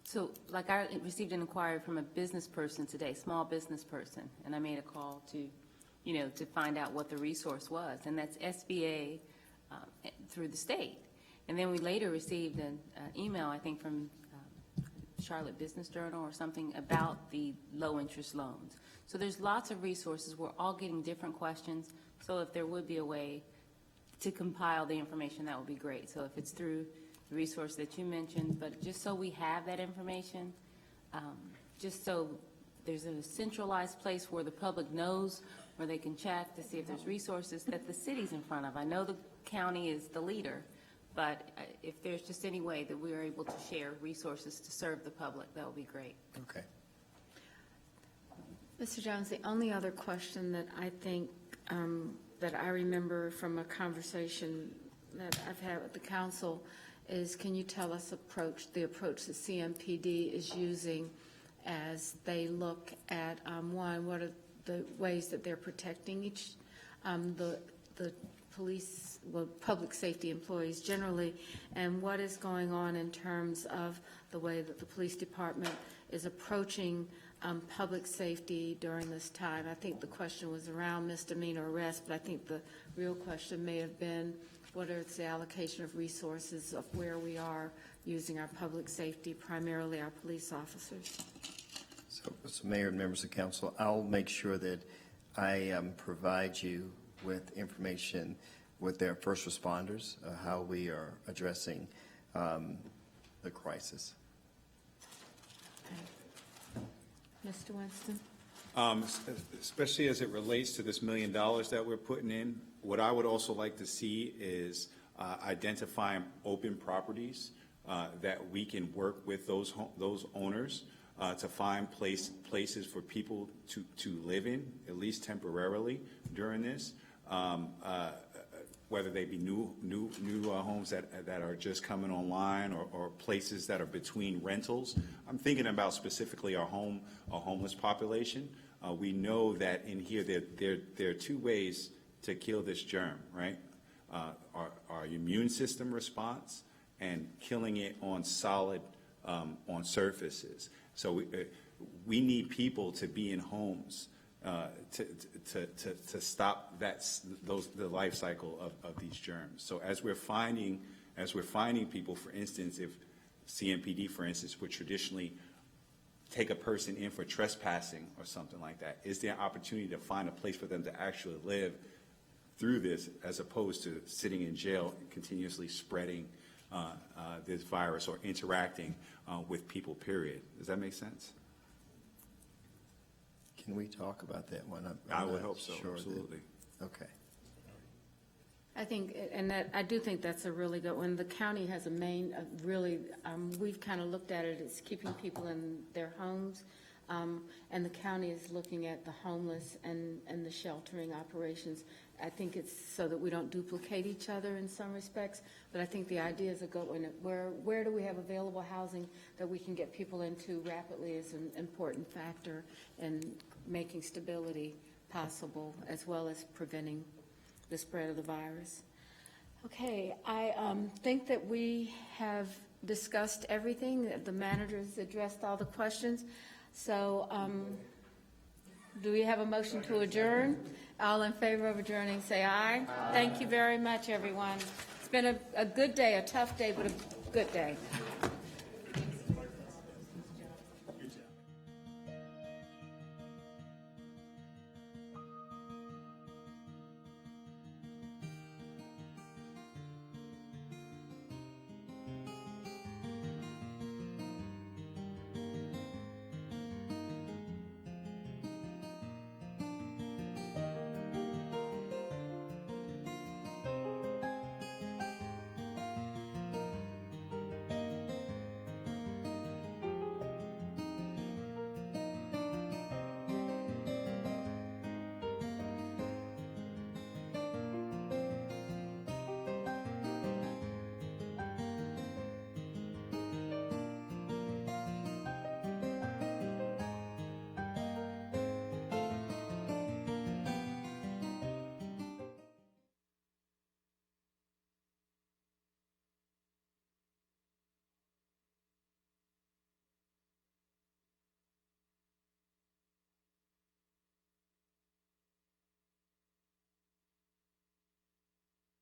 So, like, I received an inquiry from a business person today, small business person, and I made a call to find out what the resource was, and that's SBA through the state. And then we later received an email, I think, from Charlotte Business Journal or something about the low-interest loans. So there's lots of resources. We're all getting different questions. So if there would be a way to compile the information, that would be great. So if it's through the resource that you mentioned, but just so we have that information, just so there's a centralized place where the public knows, where they can check to see if there's resources that the city's in front of. I know the county is the leader, but if there's just any way that we are able to share resources to serve the public, that would be great. Okay. Mr. Jones, the only other question that I think that I remember from a conversation that I've had with the council is, can you tell us the approach that CMPD is using as they look at, one, what are the ways that they're protecting the police, public safety employees generally, and what is going on in terms of the way that the police department is approaching public safety during this time. I think the question was around misdemeanor arrest, but I think the real question may have been whether it's the allocation of resources of where we are using our public safety, primarily our police officers. So, Mayor and members of council, I'll make sure that I provide you with information with their first responders, how we are addressing the crisis. Mr. Winston? Especially as it relates to this $1 million that we're putting in, what I would also like to see is identifying open properties that we can work with those owners to find places for people to live in, at least temporarily during this, whether they be new homes that are just coming online or places that are between rentals. I'm thinking about specifically our homeless population. We know that in here there are two ways to kill this germ, right? Our immune system response and killing it on solid, on surfaces. So we need people to be in homes to stop the life cycle of these germs. So as we're finding people, for instance, if CMPD, for instance, would traditionally take a person in for trespassing or something like that, is there an opportunity to find a place for them to actually live through this, as opposed to sitting in jail and continuously spreading this virus or interacting with people, period? Does that make sense? Can we talk about that one? I would hope so, sure absolutely. Okay. I think, and that, I do think that's a really good one. The county has a main, really, we've kind of looked at it as keeping people in their homes, and the county is looking at the homeless and the sheltering operations. I think it's so that we don't duplicate each other in some respects, but I think the idea is a good one. Where do we have available housing that we can get people into rapidly is an important factor in making stability possible, as well as preventing the spread of the virus. Okay, I think that we have discussed everything. The manager's addressed all the questions. So do we have a motion to adjourn? All in favor of adjourning, say aye. Thank you very much, everyone. It's been a good day, a tough day, but a good day.